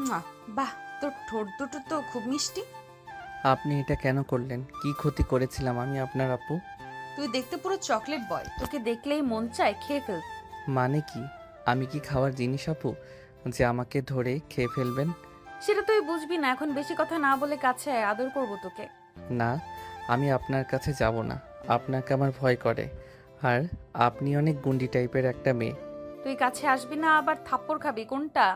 মুয়া! বাহ, তোর ঠোঁট দুটো তো খুব মিষ্টি। আপনি এটা কেন করলেন? কি ক্ষতি করেছিলাম আমি আপনার আপু? তুই দেখতে পুরো চকলেট বয়, তোকে দেখলেই মন চায় খেয়ে ফেল। মানে কি? আমি কি খাওয়ার জিনিস আপু যে আমাকে ধরে খেয়ে ফেলবেন? সেটা তুই বুঝবি না, এখন বেশি কথা না বলে কাছে আয়, আদর করবো তোকে। না, আমি আপনার কাছে যাব না। আপনাকে আমার ভয় করে। আর আপনি অনেক গুন্ডি টাইপের একটা মেয়ে। তুই কাছে আসবি না আবার থাপ্পড় খাবি কোনটা?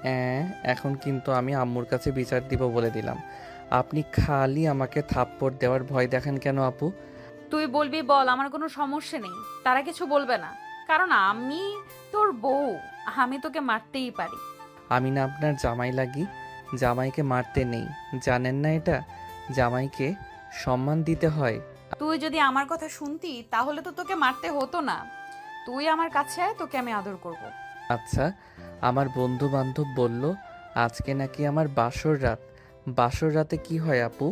হ্যাঁ, এখন কিন্তু আমি আম্মুর কাছে বিচার দিব বলে দিলাম। আপনি খালি আমাকে থাপ্পড় দেওয়ার ভয় দেখান কেন আপু? তুই বলবি বল, আমার কোনো সমস্যা নেই। তারা কিছু বলবে না, কারণ আমি তোর বউ। আমি তোকে মারতেই পারি। আমি না আপনার জামাই লাগি? জামাইকে মারতে নেই, জানেন না এটা? জামাইকে সম্মান দিতে হয়। তুই যদি আমার কথা শুনতি তাহলে তো তোকে মারতে হতো না। তুই আমার কাছে আয়, তোকে আমি আদর করব। আচ্ছা, আমার বন্ধু বান্ধব বলল আজকে নাকি আমার বাসর রাত। বাসর রাতে কি হয় আপু?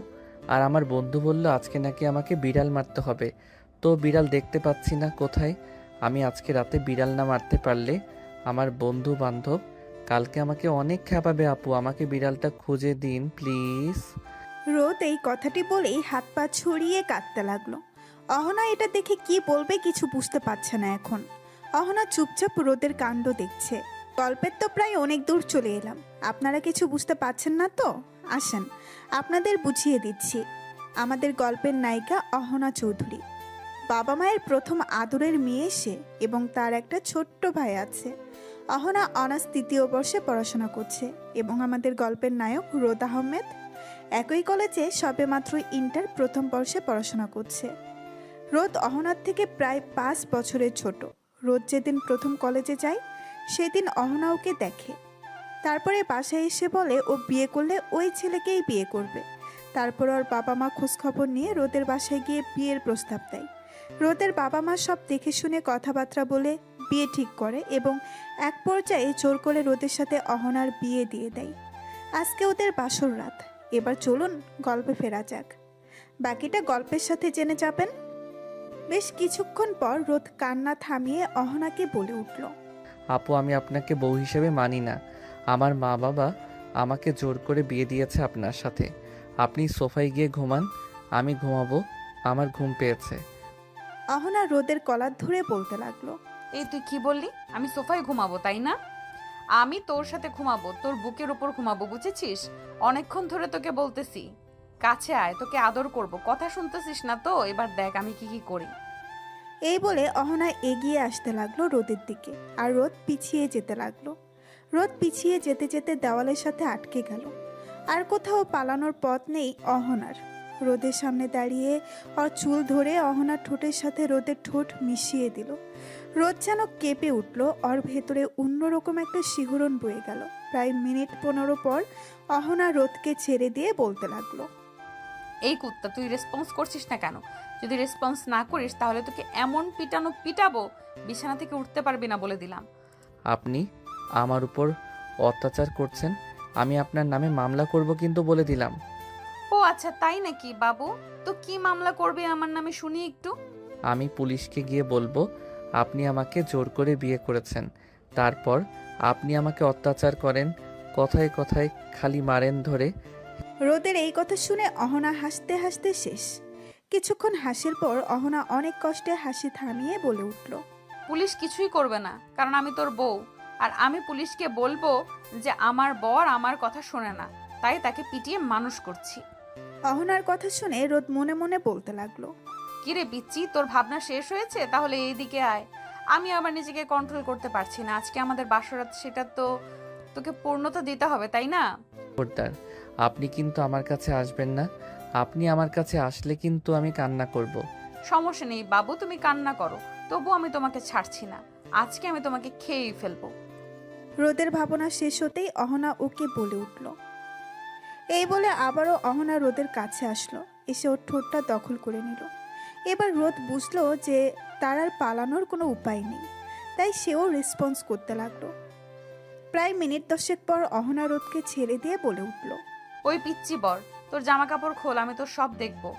আর আমার বন্ধু বলল আজকে নাকি আমাকে বিড়াল মারতে হবে। তো বিড়াল দেখতে পাচ্ছি না কোথায়। আমি আজকে রাতে বিড়াল না মারতে পারলে আমার বন্ধু বান্ধব কালকে আমাকে অনেক খেপাবে আপু। আমাকে বিড়ালটা খুঁজে দিন প্লিজ। রোদ এই কথাটি বলেই হাত পা ছড়িয়ে কাঁদতে লাগলো। অহনা এটা দেখে কি বলবে কিছু বুঝতে পারছে না এখন। অহনা চুপচাপ রোদের কাণ্ড দেখছে। গল্পের তো প্রায় অনেক দূর চলে এলাম, আপনারা কিছু বুঝতে পারছেন না তো? আসেন আপনাদের বুঝিয়ে দিচ্ছি। আমাদের গল্পের নায়িকা অহনা চৌধুরী। বাবা মায়ের প্রথম আদরের মেয়ে সে, এবং তার একটা ছোট্ট ভাই আছে। অহনা অনার্স 3য় বর্ষে পড়াশোনা করছে, এবং আমাদের গল্পের নায়ক রোদ আহমেদ একই কলেজে সবেমাত্র ইন্টার প্রথম বর্ষে পড়াশোনা করছে। রোদ অহনার থেকে প্রায় 5 বছরের ছোট। রোদ যেদিন প্রথম কলেজে যায় সেদিন অহনা ওকে দেখে। তারপরে বাসায় এসে বলে ও বিয়ে করলে ওই ছেলেকেই বিয়ে করবে। তারপর ওর বাবা মা খোঁজখবর নিয়ে রোদের বাসায় গিয়ে বিয়ের প্রস্তাব দেয়। রোদের বাবা মা সব দেখে শুনে কথাবার্তা বলে বিয়ে ঠিক করে, এবং এক পর্যায়ে জোর করে রোদের সাথে অহনার বিয়ে দিয়ে দেয়। আজকে ওদের বাসর রাত। এবার চলুন গল্পে ফেরা যাক। বাকিটা গল্পের সাথে জেনে যাবেন। বেশ কিছুক্ষণ পর রোদ কান্না থামিয়ে অহনাকে বলে উঠল, আপু আমি আপনাকে বউ হিসেবে মানি না। আমার মা বাবা আমাকে জোর করে বিয়ে দিয়েছে আপনার সাথে। আপনি সোফায় গিয়ে ঘুমান, আমি ঘুমাবো। আমার ঘুম পেয়েছে। অহনা রোদের কলার ধরে বলতে লাগলো, এই তুই কি বললি? আমি সোফায় ঘুমাবো তাই না? আমি তোর সাথে ঘুমাবো, তোর বুকের উপর ঘুমাবো, বুঝেছিস? অনেকক্ষণ ধরে তোকে বলতেছি কাছে আয়, তোকে আদর করব, কথা শুনতেছিস না তো? এবার দেখ আমি কি কি করি। এই বলে অহনা এগিয়ে আসতে লাগলো রোদের দিকে, আর রোদ পিছিয়ে যেতে লাগলো। রোদ পিছিয়ে যেতে যেতে দেওয়ালের সাথে আটকে গেল। আর কোথাও পালানোর পথ নেই অহনার। রোদের সামনে দাঁড়িয়ে ওর চুল ধরে অহনার ঠোঁটের সাথে রোদের ঠোঁট মিশিয়ে দিল। রোদ যেন কেঁপে উঠল, ওর ভেতরে অন্যরকম একটা শিহরণ বয়ে গেল। প্রায় মিনিট 15 পর অহনা রোদকে ছেড়ে দিয়ে বলতে লাগলো, এই কুত্তা, তুই রেসপন্স করছিস না কেন? যদি রেসপন্স না করিস তাহলে তোকে এমন পিটানো পিটাবো, বিছানা থেকে উঠতে পারবি না বলে দিলাম। আপনি আমার উপর অত্যাচার করছেন, আমি আপনার নামে মামলা করব কিন্তু বলে দিলাম। ও আচ্ছা, তাই নাকি বাবু? তো কি মামলা করবে আমার নামে শুনি একটু। আমি পুলিশকে গিয়ে বলবো আপনি আমাকে জোর করে বিয়ে করেছেন, তারপর আপনি আমাকে অত্যাচার করেন, কথায় কথায় খালি মারেন ধরে। রোদের এই কথা শুনে অহনা হাসতে হাসতে শেষ। কিছুক্ষণ হাসির পর অহনা অনেক কষ্টে হাসি থামিয়ে বলে উঠল, পুলিশ কিছুই করবে না, কারণ আমি তোর বউ। আর আমি পুলিশকে বলবো যে আমার বর আমার কথা শোনে না, তাই তাকে পিটিয়ে মানুষ করছি। অহনার কথা শুনে রোদ মনে মনে বলতে লাগলো, কিরে পিচ্ছি, তোর ভাবনা শেষ হয়েছে? তাহলে এইদিকে আয়। আমি আবার নিজেকে কন্ট্রোল করতে পারছি না। আজকে আমাদের বাসরাত, সেটা তো তোকে পূর্ণতা দিতে হবে তাই না? খবরদার, আপনি কিন্তু আমার কাছে আসবেন না। আপনি আমার কাছে আসলে কিন্তু আমি কান্না করব। সমস্যা নেই বাবু, তুমি কান্না করো, তবু আমি তোমাকে ছাড়ছি না। আজকে আমি তোমাকে খেয়েই ফেলবো। রোদের ভাবনা শেষ হতেই অহনা ওকে বলে উঠল। এই বলে আবারও অহনা রোদের কাছে আসলো, এসে ওর ঠোঁটটা দখল করে নিল। এবার রোদ বুঝলো যে তার আর পালানোর কোনো উপায় নেই, তাই সেও রেসপন্স করতে লাগলো। প্রায় মিনিট 10 পর অহনা রোদকে ছেড়ে দিয়ে বলে উঠল, ওই পিচ্ছি বর, তোর জামা কাপড় খোল, আমি তোর সব দেখবো।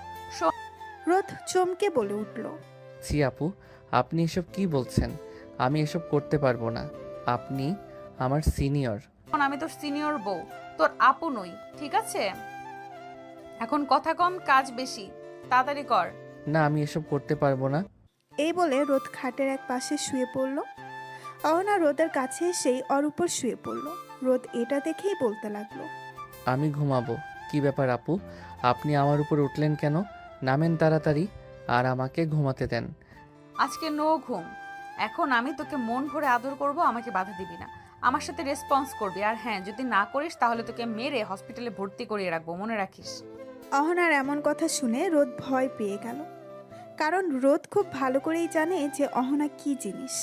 রোদ চমকে বলে উঠল, ছি আপু, আপনি এসব কি বলছেন? আমি এসব করতে পারবো না। আপনি আমার সিনিয়র, এখন আমি তোর সিনিয়র বউ, তোর আপু নই, ঠিক আছে? এখন কথা কম, কাজ বেশি, তাড়াতাড়ি কর। না, আমি এসব করতে পারবো না। এই বলে রোদ খাটের এক পাশে শুয়ে পড়ল। অহনা রোদের কাছে এসেই ওর উপর শুয়ে পড়ল। রোদ এটা দেখেই বলতে লাগলো, আমি ঘুমাবো। কি ব্যাপার আপু, আপনি আমার উপর উঠলেন কেন? নামেন তাড়াতাড়ি আর আমাকে ঘুমাতে দেন। আজকে নো ঘুম। এখন আমি তোকে মন ভরে আদর করব, আমাকে বাধা দিবি না, আমার সাথে রেসপন্স করবি। আর হ্যাঁ, যদি না করিস তাহলে তোকে মেরে হসপিটালে ভর্তি করিয়ে রাখবো, মনে রাখিস। অহনার এমন কথা শুনে রোদ ভয় পেয়ে গেল। কারণ রোদ খুব ভালো করেই জানে যে অহনা কি জিনিস।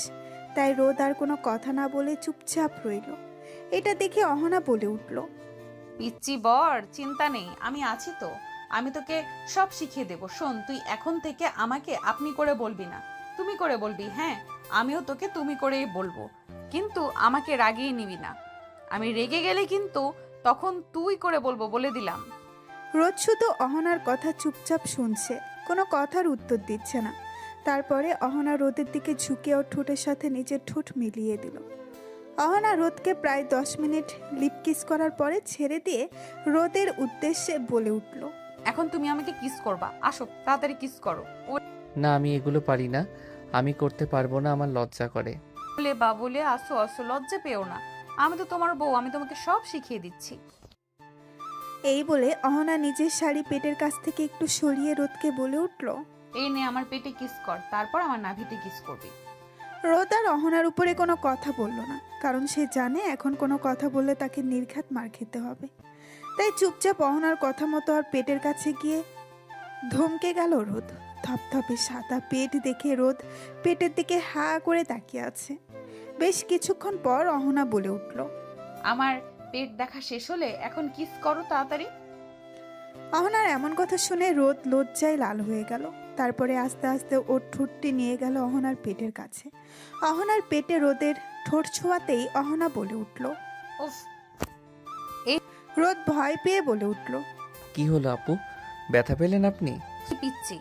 তাই রোদ আর কোনো কথা না বলে চুপচাপ রইল। এটা দেখে অহনা বলে উঠল, পিচ্চি বর, চিন্তা নেই, আমি আছি তো। আমি তোকে সব শিখিয়ে দেবো। শোন, তুই এখন থেকে আমাকে আপনি করে বলবি না, তুমি করে বলবি। হ্যাঁ, আমিও তোকে তুমি করেই বলবো, কিন্তু আমাকে রাগিয়ে নিবি না। আমি রেগে গেলে কিন্তু তখন তুই করে বলবো, বলে দিলাম। রোদ শুধু অহনার কথা চুপচাপ শুনছে, কোনো কথার উত্তর দিচ্ছে না। তারপরে অহনা রোদের দিকে ঝুঁকে ওর ঠোঁটের সাথে নিজের ঠোঁট মিলিয়ে দিল। অহনা রোদকে প্রায় 10 মিনিট লিপ কিস করার পরে ছেড়ে দিয়ে রোদের উদ্দেশ্যে বলে উঠল, এখন তুমি আমাকে কিস করবা, আসো তাড়াতাড়ি কিস করো। না, আমি এগুলো পারি না। আমি করতে পারবো না, আমার লজ্জা করে। বলে বা বলে আসো আসো, লজ্জা পেও না, আমি তো তোমার বউ, আমি তোমাকে সব শিখিয়ে দিচ্ছি। এই বলে অহনা নিজের শাড়ি পেটের কাছ থেকে একটু সরিয়ে রোদকে বলে উঠল। এই নে, আমার পেটে কিস কর, তারপর আমার নাভিতে কিস করবি। রোদ আর অহনার উপরে কোনো কথা বলল না, কারণ সে জানে এখন কোনো কথা বললে তাকে নির্ঘাত মার খেতে হবে। তাই চুপচাপ অহনার কথা মতো আর পেটের কাছে গিয়ে ধমকে গেল রোদ। ধপধপে সাদা পেট দেখে রোদ পেটের দিকে হা করে তাকিয়ে আছে। বেশ কিছুক্ষণ পর অহনা বলে উঠল, আমার পেট দেখা শেষ হলে এখন কিস করো তাড়াতাড়ি। অহনার এমন কথা শুনে রোদ লজ্জায় লাল হয়ে গেল। তারপরে আস্তে আস্তে ওর ঠোঁটটি নিয়ে গেল অহনার পেটের কাছে। অহনার পেটে রোদের ঠোঁট ছোঁয়াতেই অহনা বলে উঠল। উফ, রোদ ভয় পেয়ে বলে উঠল, কি হলো আপু, ব্যথা পেলেন আপনি? কি পিচ্ছি,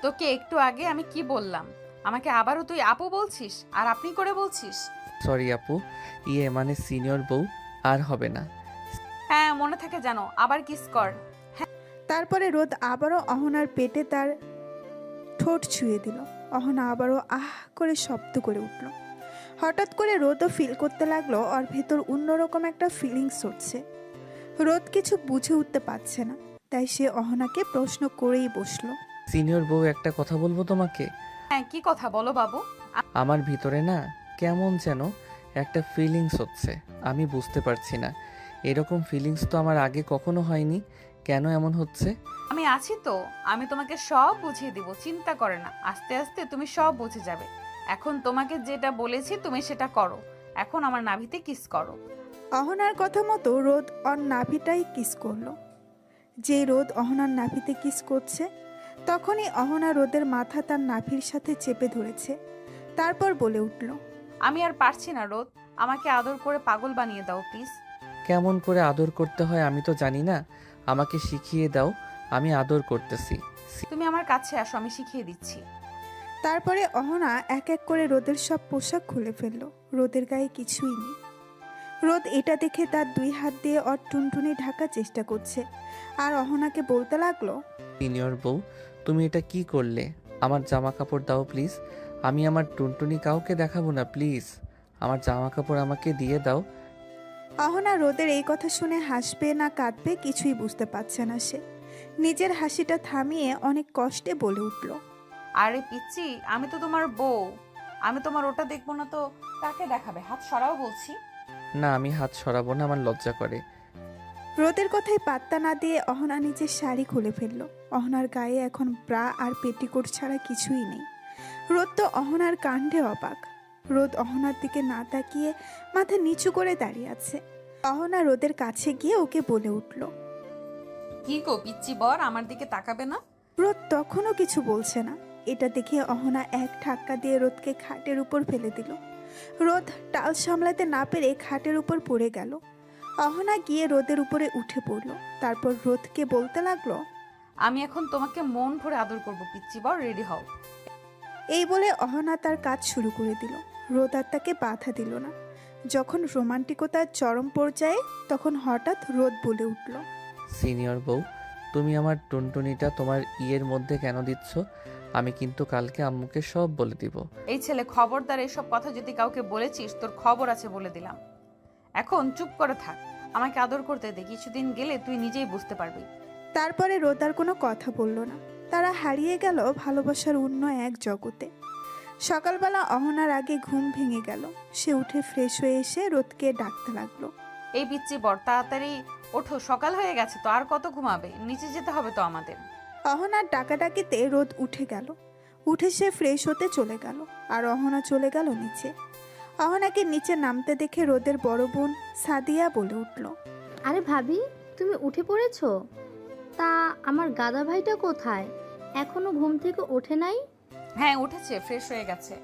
তোকে একটু আগে আমি কি বললাম? আমাকে আবারও তুই আপু বলছিস আর আপনি করে বলছিস। সরি আপু, মানে সিনিয়র বউ, আর হবে না। হ্যাঁ, মনে থাকে জানো, আবার কিস কর। তারপরে রোদ আবারও অহনার পেটে তার ঠোঁট ছুঁয়ে দিল। অহনা আবারও আহ করে শব্দ করে উঠল। হঠাৎ করে রোদও ফিল করতে লাগলো ওর ভেতর অন্যরকম একটা ফিলিংস হচ্ছে। রোদ কিছু বুঝে উঠতে পারছে না, তাই সে অহনাকে প্রশ্ন করেই বসলো। সিনিয়র বউ, একটা কথা বলবো তোমাকে। হ্যাঁ, কি কথা বলো বাবু। আমার ভিতরে না কেমন যেন একটা ফিলিংস হচ্ছে, আমি বুঝতে পারছি না। এরকম ফিলিংস তো আমার আগে কখনো হয়নি, কেন এমন হচ্ছে? আমি আছি তো, আমি তোমাকে সব বুঝিয়ে দিব, চিন্তা করে না, আস্তে আস্তে তুমি সব বুঝে যাবে। এখন তোমাকে যেটা বলেছি তুমি সেটা করো, এখন আমার নাভিতে কিস করো। অহনার কথা মতো রোদ ওর নাভিটাই কিস করলো। যে রোদ অহনার নাভিতে কিস করছে, তখনই অহনা রোদের মাথা তার নাভির সাথে চেপে ধরেছে। তারপর বলে উঠল, আমি আর পারছি না রোদ, আমাকে আদর করে পাগল বানিয়ে দাও প্লিজ। কেমন করে আদর করতে হয় আমি তো জানি না, আমাকে শিখিয়ে দাও, আমি আদর করতেছি। তুমি আমার কাছে আসো, আমি শিখিয়ে দিচ্ছি। তারপরে অহনা এক এক করে রোদের সব পোশাক খুলে ফেললো। রোদের গায়ে কিছুই নেই। রোদ এটা দেখে তার 2 হাত দিয়ে ওর টুনটুনি ঢাকার চেষ্টা করছে, আর অহনাকে বলতে লাগলো, সিনিয়র বউ, তুমি এটা কি করলে? আমার জামা কাপড় দাও প্লিজ, আমি আমার টুনটুনি কাউকে দেখাবো না, প্লিজ আমার জামা কাপড় আমাকে দিয়ে দাও। অহনা রোদের এই কথা শুনে হাসবে না কাঁদবে কিছুই বুঝতে পারছে না। সে নিজের হাসিটা থামিয়ে অনেক কষ্টে বলে উঠল, আরে পিচ্ছি, আমি তো তোমার বউ, আমি তোমার ওটা দেখবো না তো কাকে দেখাবে? হাত সরাও বলছি। না, আমি হাত সরাবো না, আমার লজ্জা করে। রোদের কথায় পাত্তা না দিয়ে অহনা নিজের শাড়ি খুলে ফেলল। অহনার গায়ে এখন ব্রা আর পেটিকোট ছাড়া কিছুই নেই। রোদ তো অহনার কাণ্ডে অবাক। রোদ অহনার দিকে না তাকিয়ে মাথা নিচু করে দাঁড়িয়ে আছে। অহনা রোদের কাছে গিয়ে ওকে বলে উঠল। কি গো পিচ্ছি বর, আমার দিকে তাকাবে না? রোদ তখনও কিছু বলছে না। এটা দেখে অহনা এক ধাক্কা দিয়ে রোদকে খাটের উপর ফেলে দিল। রোদ টাল সামলাতে না পেরে খাটের উপর পড়ে গেল। অহনা গিয়ে রোদের উপরে উঠে পড়ল। তারপর রোদকে বলতে লাগলো, আমি এখন তোমাকে মন ভরে আদর করবো পিচ্ছি বর, রেডি হও। এই বলে অহনা তার কাজ শুরু করে দিল। রোদ আর তাকে বাধা দিল না। যখন রোমান্টিকতার চরম পর্যায়ে তখন হঠাৎ রোদ বলে উঠল, সিনিয়র বউ, তুমি আমার টুনটুনিটা তোমার ইয়ের মধ্যে কেন দিচ্ছ? আমি কিন্তু কালকে আম্মুকে সব বলে দিব। এই ছেলে, খবরদার এসব কথা যদি কাউকে বলেছিস তোর খবর আছে বলে দিলাম। এখন চুপ করে থাক, আমাকে আদর করতে দে, কিছুদিন গেলে তুই নিজেই বুঝতে পারবি। তারপরে রোদ আর কোনো কথা বলল না। তারা হারিয়ে গেল ভালোবাসার অন্য এক জগতে। সকালবেলা অহনার আগে ঘুম ভেঙে গেল। সে উঠে ফ্রেশ হয়ে এসে রোদকে ডাকতে লাগলো। এই পিচ্চি বর, তাড়াতাড়ি ওঠো, সকাল হয়ে গেছে তো, আর কত ঘুমাবে? নিচে যেতে হবে তো আমাদের। অহনার ডাকাডাকিতে রোদ উঠে গেল। উঠে সে ফ্রেশ হতে চলে গেল, আর অহনা চলে গেল নিচে। অহনাকে নিচে নামতে দেখে রোদের বড় বোন সাদিয়া বলে উঠল, আরে ভাবি, তুমি উঠে পড়েছো? তা আমার গাদা ভাইটা কোথায়? এখনো ঘুম থেকে ওঠে নাই? হ্যাঁ উঠেছে, ফ্রেশ হয়ে গেছে।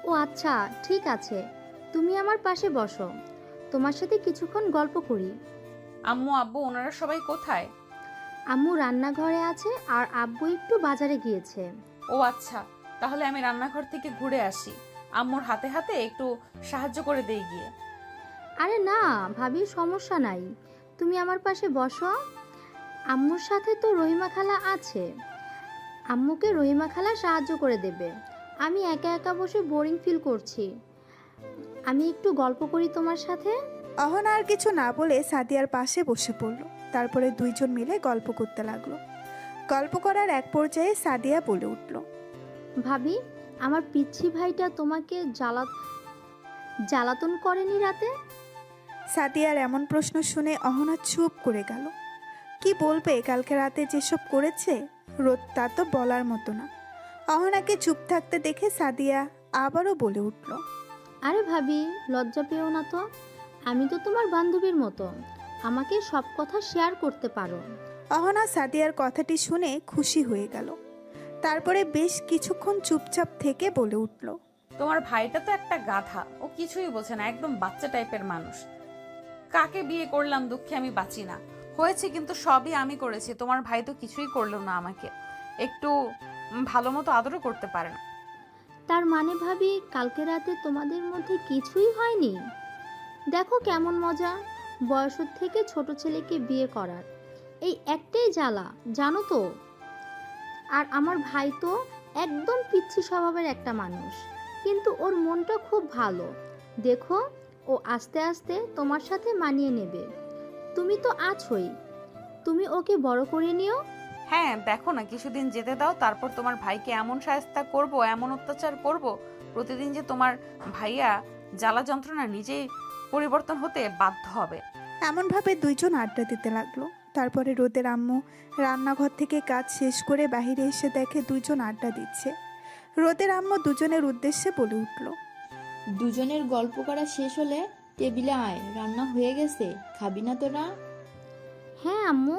ও আচ্ছা, ঠিক আছে, তুমি আমার পাশে বসো, তোমার সাথে কিছুক্ষণ গল্প করি। আম্মু আব্বু ওনারা সবাই কোথায়? আম্মু রান্নাঘরে আছে আর আব্বু একটু বাজারে গিয়েছে। ও আচ্ছা, তাহলে আমি রান্নাঘর থেকে ঘুরে আসি, আম্মুর হাতে হাতে একটু সাহায্য করে দেই গিয়ে। আরে না ভাবি, সমস্যা নাই, তুমি আমার পাশে বসো। আম্মুর সাথে তো রহিমা খালা আছে, আম্মুকে রহিমা খালা সাহায্য করে দেবে। আমি একা একা বসে বোরিং ফিল করছি, আমি একটু গল্প করি তোমার সাথে। অহনা আর কিছু না বলে সাদিয়ার পাশে বসে পড়ল। তারপরে দুইজন মিলে গল্প করতে লাগলো। গল্প করার এক পর্যায়ে সাদিয়া বলে উঠল, ভাবি, আমার পিচ্ছি ভাইটা তোমাকে জ্বালাতন করেনি রাতে? সাদিয়ার এমন প্রশ্ন শুনে অহনা চুপ করে গেল। কি বলবে কালকে রাতে যেসব করেছে? রোদ তা তো বলার মতো না। অহনাকে চুপ থাকতে দেখে সাদিয়া আবারও বলে উঠল, আরে ভাবি, লজ্জা পেও না তো, আমি তো তোমার বান্ধবীর মতো, আমাকে সব কথা শেয়ার করতে পারো। অহনা সাদিয়ার কথাটি শুনে খুশি হয়ে গেল। তারপরে বেশ কিছুক্ষণ চুপচাপ থেকে বলে উঠল, তোমার ভাইটা তো একটা গাধা, ও কিছুই বোঝে না, একদম বাচ্চা টাইপের মানুষ। কাকে বিয়ে করলাম দুঃখে আমি বাঁচি না। হয়েছে কিন্তু সবই আমি করেছি, তোমার ভাই তো কিছুই করলো না, আমাকে একটু ভালো মতো আদরও করতে পারে না। তার মানে ভাবি, কালকে রাতে তোমাদের মধ্যে কিছুই হয়নি? দেখো কেমন মজা, বয়সের থেকে ছোট ছেলেকে বিয়ে করার এই একটাই জ্বালা, জানো তো। আর আমার ভাই তো একদম পিচ্ছি স্বভাবের একটা মানুষ, কিন্তু ওর মনটা খুব ভালো। দেখো, ও আস্তে আস্তে তোমার সাথে মানিয়ে নেবে। তুমি তো আছোই, তুমি ওকে বড় করে নিও। হ্যাঁ দেখো না, কিছুদিন যেতে দাও, তারপর তোমার ভাইকে এমন শায়েস্তা করব, এমন অত্যাচার করব, প্রতিদিন যে তোমার ভাইয়া জ্বালা যন্ত্রণা নিজেই পরিবর্তন হতে বাধ্য হবে। এমনভাবে দুইজন আড্ডা দিতে লাগলো। তারপরে রোদের আম্মু রান্নাঘর থেকে কাজ শেষ করে বাইরে এসে দেখে দুইজন আড্ডা দিচ্ছে। রোদের আম্মু দুজনের উদ্দেশ্যে বলে উঠল, দুজনের গল্প করা শেষ হলে টেবিলে আয়, রান্না হয়ে গেছে, খাবি না তোরা? হ্যাঁ আম্মু,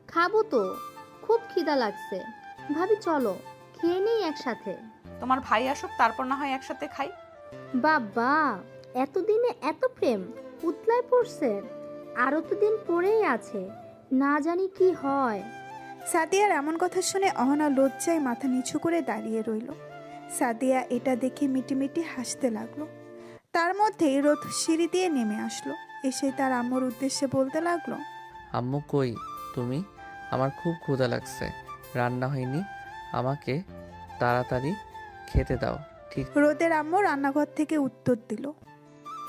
খাবো তো, খুব খিদা লাগছে। ভাবি চলো খেয়ে নেই একসাথে। তোমার ভাই আসুক, তারপর না হয় একসাথে খাই। বাবা, এতদিনে এত প্রেম উতলায় পড়ছে, আরো তো দিন পরেই আছে, না জানি কি হয়। সাদিয়ার এমন কথা শুনে অহনা লজ্জায় মাথা নিচু করে দাঁড়িয়ে রইল। সাদিয়া এটা দেখে মিটিমিটি হাসতে লাগলো। তার মধ্যেই রোদ সিঁড়ি দিয়ে নেমে আসলো। এসে তার আম্মুর উদ্দেশ্যে বলতে লাগলো, আম্মু কই তুমি? আমার খুব ক্ষুধা লাগছে, রান্না হয়নি, আমাকে তাড়াতাড়ি খেতে দাও। ঠিক রোদের আম্মু রান্নাঘর থেকে উত্তর দিল,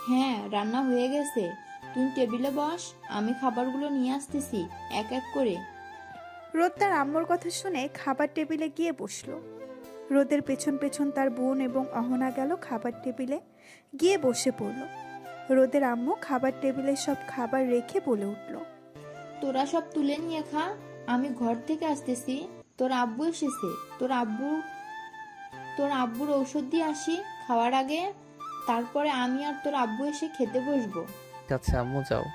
হ্যাঁ, রান্না হয়ে গেছে, তুই টেবিলে বস, আমি খাবারগুলো নিয়ে আসতেছি এক এক করে। রোদ তার আম্মুর কথা শুনে খাবার টেবিলে গিয়ে বসলো। রোদের পেছন পেছন তার বোন এবং অহনা গেল খাবার টেবিলে গিয়ে বসে পড়ল। রোদের আম্মু খাবার টেবিলে সব খাবার রেখে বলে উঠল, তোরা সব তুলে নিয়ে খা, আমি ঘর থেকে আসতেছি, তোর আব্বু এসেছে, তোর আব্বুর ঔষধ দিয়ে আসি খাওয়ার আগে, তারপরে আমি আর তোর আব্বু এসে খেতে বসবো। আছে আম্মু, যাও।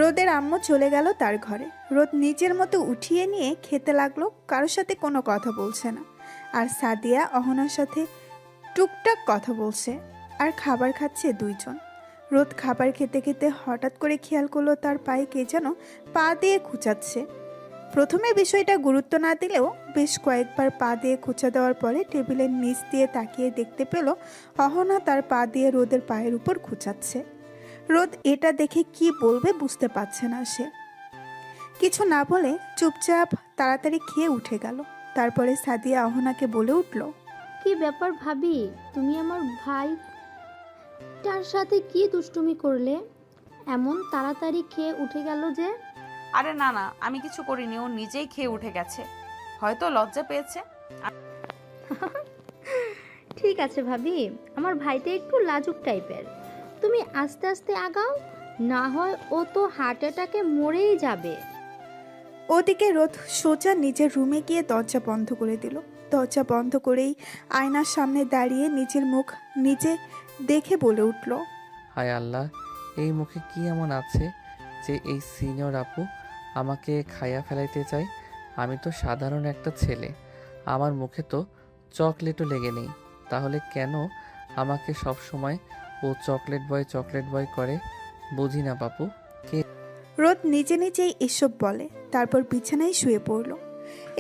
রোদের আম্মু চলে গেল তার ঘরে। রোদ নিজের মতো উঠিয়ে নিয়ে খেতে লাগলো, কারোর সাথে কোনো কথা বলছে না। আর সাদিয়া অহনার সাথে টুকটাক কথা বলছে আর খাবার খাচ্ছে দুইজন। রোদ খাবার খেতে খেতে হঠাৎ করে খেয়াল করলো তার পায়ে কে যেন পা দিয়ে খুঁচাচ্ছে। প্রথমে বিষয়টা গুরুত্ব না দিলেও বেশ কয়েকবার পা দিয়ে খুঁচা দেওয়ার পরে টেবিলের নিচ দিয়ে তাকিয়ে দেখতে পেল অহনা তার পা দিয়ে রোদের পায়ের উপর খুঁচাচ্ছে। রোদ এটা দেখে কি বলবে বুঝতে পারছে না সে। কিছু না বলে চুপচাপ তাড়াতাড়ি খেয়ে উঠে গেল। তারপরে সাদিয়া অহনাকে বলে উঠল, কি ব্যাপার ভাবি, তুমি আমার ভাই তার সাথে কি দুষ্টুমি করলে? এমন তাড়াতাড়ি খেয়ে উঠে গেল যে? আরে না না, আমি কিছু করিনি, ও নিজেই খেয়ে উঠে গেছে, হয়তো লজ্জা পেয়েছে। ঠিক আছে ভাবি, আমার ভাইটা একটু লাজুক টাইপের, তুমি আস্তে আস্তে আগাও, না হয় ও তো হার্ট অ্যাটাকে মরেই যাবে। ওদিকে রোদ সোজা নিজের রুমে গিয়ে দরজা বন্ধ করে দিল। দরজা বন্ধ করেই আয়নার সামনে দাঁড়িয়ে নিজের মুখ নিজে দেখে বলে উঠল, হায় আল্লাহ, এই মুখে কি এমন আছে যে এই সিনিয়র আপু আমাকে খাইয়া ফেলাইতে চায়? আমি তো সাধারণ একটা ছেলে, আমার মুখে তো চকলেটও লেগে নেই, তাহলে কেন আমাকে সব সময় ও চকলেট বয় করে? বুঝি না বাপু। রোদ নিজে নিজেই এসব বলে, তারপর বিছানায় শুয়ে পড়ল।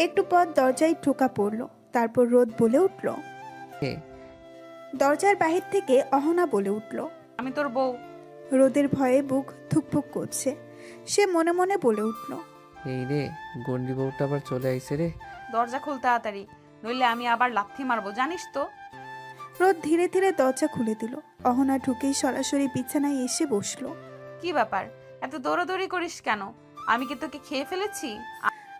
একটু পর দরজায় ঠোকা পড়ল। তারপর রোদ বলে উঠল। কে? দরজার বাহির থেকে অহনা বলে উঠল। আমি তোর বউ। রোদের ভয়ে বুক ধুকপুক করছে। সে মনে মনে বলে উঠল, এই রে, গন্ডি বউটা আবার চলে আইছে রে। দরজা খুল তাড়াতাড়ি, নইলে আমি আবার লাথি মারবো, জানিস তো। রোদ ধীরে ধীরে দরজা খুলে দিল। অহনা ঢুকেই সরাসরি বিছানায় এসে বসলো। কি ব্যাপার, এত দৌড়াদৌড়ি করিস কেন? আমি কি তোকে খেয়ে ফেলেছি?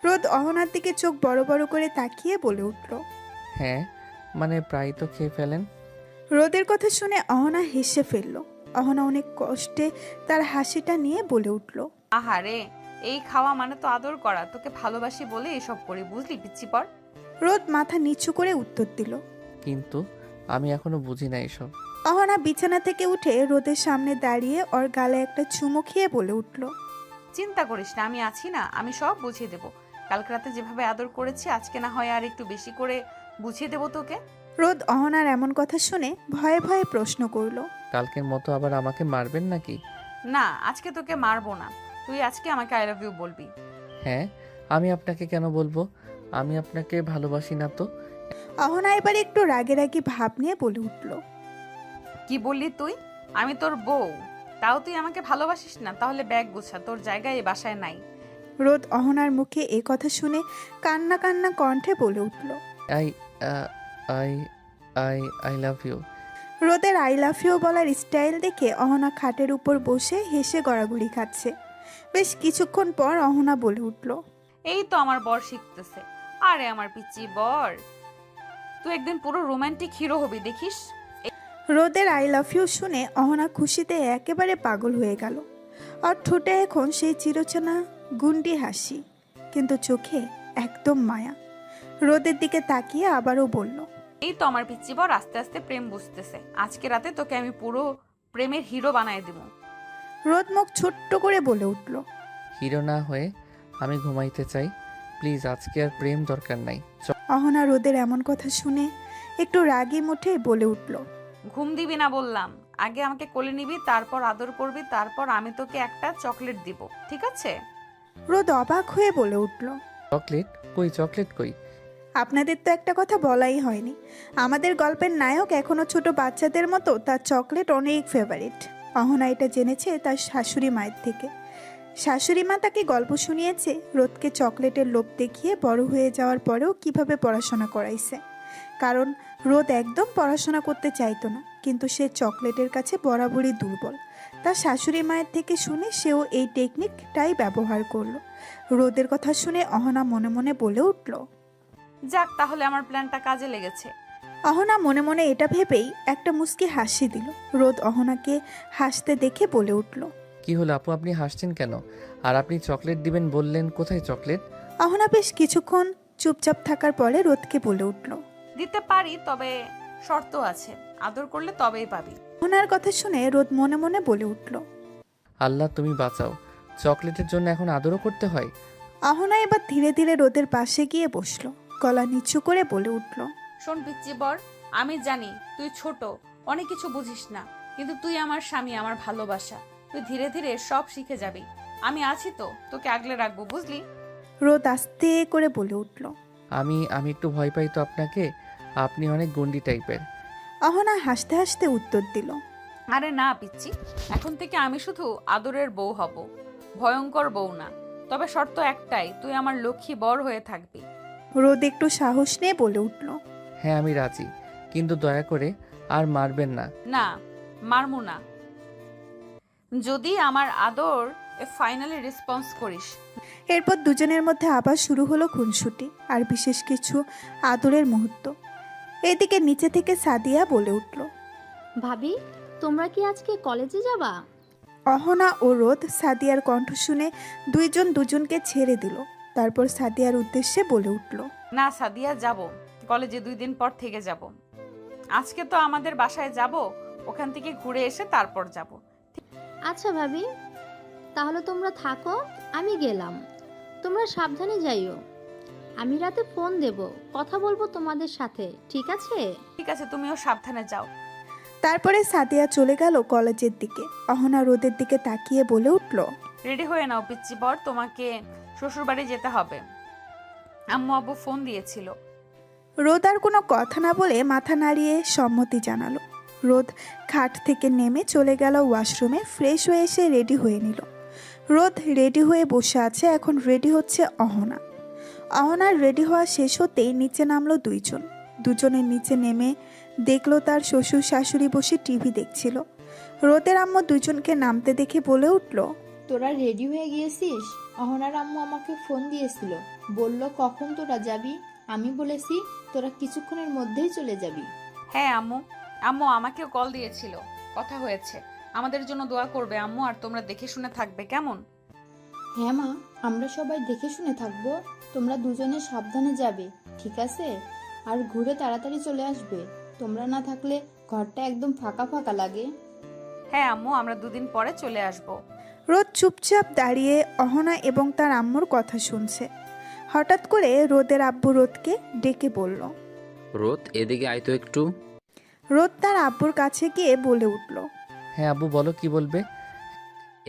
রোদ অহনার দিকে চোখ বড় বড় করে তাকিয়ে বলে উঠল। হ্যাঁ, মানে প্রায় তো খেয়ে ফেলেন। রোদের কথা শুনে অহনা হেসে ফেলল। অহনা অনেক কষ্টে তার হাসিটা নিয়ে বলে উঠল, আহারে, এই খাওয়া মানে তো আদর করা, তোকে ভালোবাসি বলে এসব করি, বুঝলি পিচ্ছি পর। রোদ মাথা নিচু করে উত্তর দিল। কিন্তু আমি এখনো বুঝি না এসব। অহনা বিছানা থেকে উঠে রোদের সামনে দাঁড়িয়ে ওর গালে একটা চুমু খেয়ে বলে উঠল, চিন্তা করিস না, আমি আছি না, আমি সব বুঝিয়ে দেবো। কালকে রাতে যেভাবে আদর করেছি, আজকে না হয় আর একটু বেশি করে বুঝিয়ে দেবো তোকে। রোদ অহনার এমন কথা শুনে ভয়ে ভয়ে প্রশ্ন করল, কালকের মতো আবার আমাকে মারবেন নাকি? না, আজকে তোকে মারবো না, তুই আজকে আমাকে আই লাভ ইউ বলবি। হ্যাঁ, আমি আপনাকে কেন বলবো? আমি আপনাকে ভালোবাসি না তো। অহনা এবার একটু রাগে রাগি ভাব নিয়ে বলে উঠল, কি বললি তুই? আমি তোর বউ, তাও তুই আমাকে ভালোবাসিস না? তাহলে ব্যাগ গুছা, তোর জায়গা এই বাসায় নাই। রোদ অহনার মুখে এ কথা শুনে কান্না কান্না কণ্ঠে বলে উঠল। I I I I love you. রোদের আই লাভ ইউ বলার স্টাইল দেখে অহনা খাটের উপর বসে হেসে গড়াগড়ি খাচ্ছে। বেশ কিছুক্ষণ পর অহনা বলে উঠল, এই তো আমার বর শিখতেছে। আরে আমার পিচ্চি বর, তুই একদিন পুরো রোমান্টিক হিরো হবি, দেখিস। রোদের আই লাভ ইউ শুনে অহনা খুশিতে একেবারে পাগল হয়ে গেল। আর ঠোঁটে এখন সেই চিরচেনা গুন্ডি হাসি, কিন্তু চোখে একদম মায়া। রোদের দিকে তাকিয়ে আবারও বলল, এই তো আমার পিচ্চি বর আস্তে আস্তে প্রেম বুঝতেছে। আজকে রাতে তোকে আমি পুরো প্রেমের হিরো বানায় দিব। রোদ মুখ ছোট্ট করে বলে উঠল। হিরো না হয়ে আমি ঘুমাইতে চাই, প্লিজ। আজকে আর প্রেম দরকার নাই। অহনা রোদের এমন কথা শুনে একটু রাগী মুঠে বলে উঠল, ঘুম দিবি না বললাম, আগে আমাকে কোলে নিবি, তারপর আদর করবি, তারপর আমি তোকে একটা চকলেট দিব, ঠিক আছে? রোদ অবাক হয়ে বলে উঠল, চকলেট কই? চকলেট কই? আপনাদের তো একটা কথা বলাই হয়নি। আমাদের গল্পের নায়ক এখনো ছোট বাচ্চাদের মতো, তার চকলেট অনেক ফেভারিট। অহনা এটা জেনেছে তার শাশুড়ি মায়ের থেকে। শাশুড়ি মা তাকে গল্প শুনিয়েছে রোদকে চকলেটের লোভ দেখিয়ে বড় হয়ে যাওয়ার পরেও কিভাবে পড়াশোনা করাইছে। কারণ রোদ একদম পড়াশোনা করতে চাইতো না, কিন্তু সে চকলেটের কাছে বরাবরই দুর্বল। তার শাশুড়ি মায়ের থেকে শুনে সেও এই টেকনিকটাই ব্যবহার করলো। রোদের কথা শুনে অহনা মনে মনে বলে উঠল। যাক, তাহলে আমার প্ল্যানটা কাজে লেগেছে। অহনা মনে মনে এটা ভেবেই একটা মুচকি হাসি দিল। রোদ অহনাকে হাসতে দেখে বলে উঠল। কি হলো আপু, আপনি হাসছেন কেন? আর আপনি চকলেট দিবেন বললেন, কোথায় চকলেট? অহনা বেশ কিছুক্ষণ চুপচাপ থাকার পরে রোদকে বলে উঠল। দিতে পারি, তবে শর্ত আছে, আদর করলে তবেই পাবি। অহনার কথা শুনে রোদ মনে মনে বলে উঠল। আল্লাহ তুমি বাঁচাও, চকলেটের জন্য এখন আদরও করতে হয়? অহনা এবার ধীরে ধীরে রোদের পাশে গিয়ে বসলো। গলা নিচু করে বলে উঠল। শোন পিচ্চি বর, আমি জানি তুই ছোট, অনেক কিছু বুঝিস না, কিন্তু তুই আমার স্বামী, আমার ভালোবাসা। তুই ধীরে ধীরে সব শিখে যাবি। আমি আছি তো, তোকে আগলে রাখবো, বুঝলি? রোদ আস্তে করে বলে উঠল। আমি আমি একটু ভয় পাই তো আপনাকে, আপনি অনেক গন্ডি টাইপের। অহনা হাসতে হাসতে উত্তর দিল। আরে না পিচ্ছি, এখন থেকে আমি শুধু আদরের বউ হব, ভয়ঙ্কর বউ না। তবে শর্ত একটাই, তুই আমার লক্ষ্মী বর হয়ে থাকবি। রোদ একটু সাহস নিয়ে বলে উঠল। হ্যাঁ আমি রাজি, কিন্তু দয়া করে আর মারবেন না। না, মারমু না, যদি আমার আদর ফাইনালি রেসপন্স করিস। এরপর দুজনের মধ্যে আবার শুরু হলো খুনসুটি আর বিশেষ কিছু আদরের মুহূর্ত। এদিকে নিচে থেকে সাদিয়া বলে উঠল। ভাবি, তোমরা কি আজকে কলেজে যাবা? অহনা ও রোদ সাদিয়ার কণ্ঠ শুনে দুইজন দুজনকে ছেড়ে দিল। তারপর সাদিয়ার উদ্দেশ্যে বলে উঠল। না সাদিয়া, যাব, কলেজে 2 দিন পর থেকে যাব। আজকে তো আমাদের বাসায় যাব, ওখান থেকে ঘুরে এসে তারপর যাব। আচ্ছা ভাবি, তাহলে তোমরা থাকো, আমি গেলাম। তোমরা সাবধানে যাইও। আমি রাতে ফোন দেব, কথা বলবো তোমাদের সাথে, ঠিক আছে? ঠিক আছে, তুমিও সাবধানে যাও। তারপরে সাদিয়া চলে গেল কলেজের দিকে। অহনা রোদের দিকে তাকিয়ে বলে উঠল। রেডি হয়ে নাও পিচ্চি বর, তোমাকে শ্বশুরবাড়ি যেতে হবে। আম্মু আব্বু ফোন দিয়েছিল। রোদ আর কোনো কথা না বলে মাথা নাড়িয়ে সম্মতি জানালো। রোদ খাট থেকে নেমে চলে গেল ওয়াশরুমে, ফ্রেশ হয়ে এসে রেডি হয়ে নিল। রোদ রেডি হয়ে বসে আছে, এখন রেডি হচ্ছে অহনা। অহনার রেডি হওয়া শেষ হতেই নিচে নামলো দুইজন। দুজনের নিচে নেমে দেখলো তার শ্বশুর শাশুড়ি বসে টিভি দেখছিল। রোদের আম্মু দুজনকে নামতে দেখে বলে উঠল। তোরা রেডি হয়ে গিয়েছিস? অহনার আম্মু আমাকে ফোন দিয়েছিল, বলল কখন তোরা যাবি। আমি বলেছি তোরা কিছুক্ষণের মধ্যেই চলে যাবি। হ্যাঁ আম্মু, আম্মু আমাকেও কল দিয়েছিল, কথা হয়েছে। আমাদের জন্য দোয়া করবে আম্মু, আর তোমরা দেখে শুনে থাকবে, কেমন? হ্যাঁ মা, আমরা সবাই দেখে শুনে থাকবো। তোমরা দুজনে সাবধানে যাবে, ঠিক আছে? আর ঘুরে তাড়াতাড়ি চলে আসবে। তোমরা না থাকলে ঘরটা একদম ফাঁকা ফাঁকা লাগে। হ্যাঁ আম্মু, আমরা 2 দিন পরে চলে আসব। রোদ চুপচাপ দাঁড়িয়ে অহনা এবং তার আম্মুর কথা শুনছে। হঠাৎ করে রোদের আব্বু রোদকে ডেকে বলল। রোদ, এদিকে আয় তো একটু। রোদ তার আব্বুর কাছে গিয়ে বলে উঠল। হ্যাঁ আব্বু বলো, কি বলবে?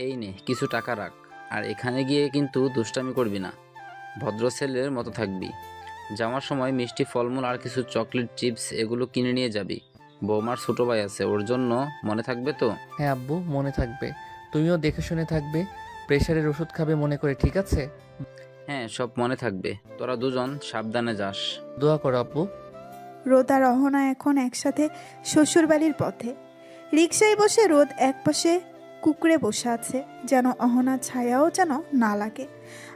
এই নে কিছু টাকা রাখ, আর এখানে গিয়ে কিন্তু দুষ্টামি করবি না, ভদ্র ছেলের মতো থাকবি। যাওয়ার সময় মিষ্টি ফলমূল আর কিছু চকলেট চিপস এগুলো কিনে নিয়ে যাবি। বৌমার ছোট ভাই আছে, ওর জন্য মনে থাকবে তো? হ্যাঁ আব্বু, মনে থাকবে। তুমিও দেখে শুনে থাকবে, প্রেশারের ওষুধ খাবে মনে করে, ঠিক আছে? হ্যাঁ, সব মনে থাকবে। তোরা দুজন সাবধানে যাস। দোয়া করো আব্বু। রোদ আর অহনা এখন একসাথে শ্বশুরবাড়ির পথে। রিকশায় বসে রোদ একপাশে কুকুরে বসে আছে, যেন অহনার ছায়াও যেন না লাগে।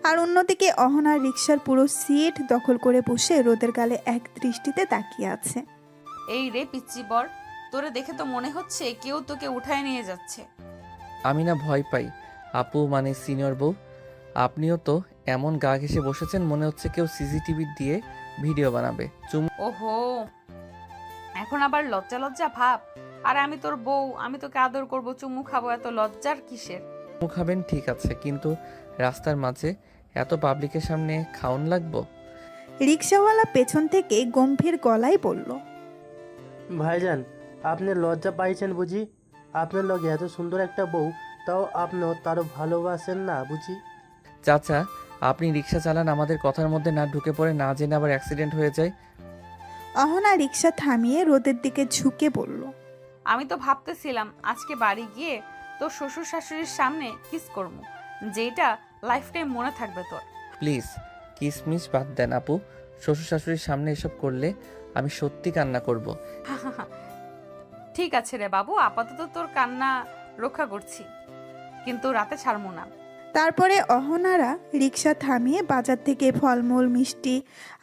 আর অন্যদিকে অহনার রিকশার পুরো সিট দখল করে বসে রোদের গালে এক দৃষ্টিতে তাকিয়ে আছে। এই রে পিচ্চি বর, তোরে দেখে তো মনে হচ্ছে কেউ তোকে উঠায় নিয়ে যাচ্ছে। আমি না ভয় পাই আপু, মানে সিনিয়র বউ। আপনিও তো এমন গা ঘেঁষে বসেছেন, মনে হচ্ছে কেউ সিসিটিভি দিয়ে ভিডিও বানাবে। ওহো, এখন আবার লজ্জা লজ্জা ভাব। আর আমি তোর বউ, আমি তোকে আদর করব, চুমু খাবো, এত লজ্জার কিসের? চুমু খাবেন ঠিক আছে, কিন্তু রাস্তার মাঝে এত পাবলিকের সামনে খাওন লাগবো? রিকশাওয়ালা পেছন থেকে গম্ভীর গলায় বলল। ভাইজান, আপনি লজ্জা পাইছেন বুঝি? আপনার লগে এত সুন্দর একটা বউ, তাও আপনিও তারও ভালোবাসেন না বুঝি? চাচা, আপনি রিক্সা চালান, আমাদের কথার মধ্যে না ঢুকে পড়ে, না জেনে আবার অ্যাক্সিডেন্ট হয়ে যায়। অহনা রিকশা থামিয়ে রোদের দিকে ঝুঁকে বলল। আমি তো ভাবতেছিলাম আজকে বাড়ি গিয়ে তোর শ্বশুর শাশুড়ির সামনে কিস করবো, যেটা লাইফ টাইম মনে থাকবে তোর। প্লিজ কিসমিস বাদ দেন আপু, শ্বশুর শাশুড়ির সামনে এসব করলে আমি সত্যি কান্না করব। ঠিক আছে রে বাবু, আপাতত তোর কান্না রক্ষা করছি, কিন্তু রাতে ছাড়বো না। তারপরে অহনারা রিকশা থামিয়ে বাজার থেকে ফলমূল, মিষ্টি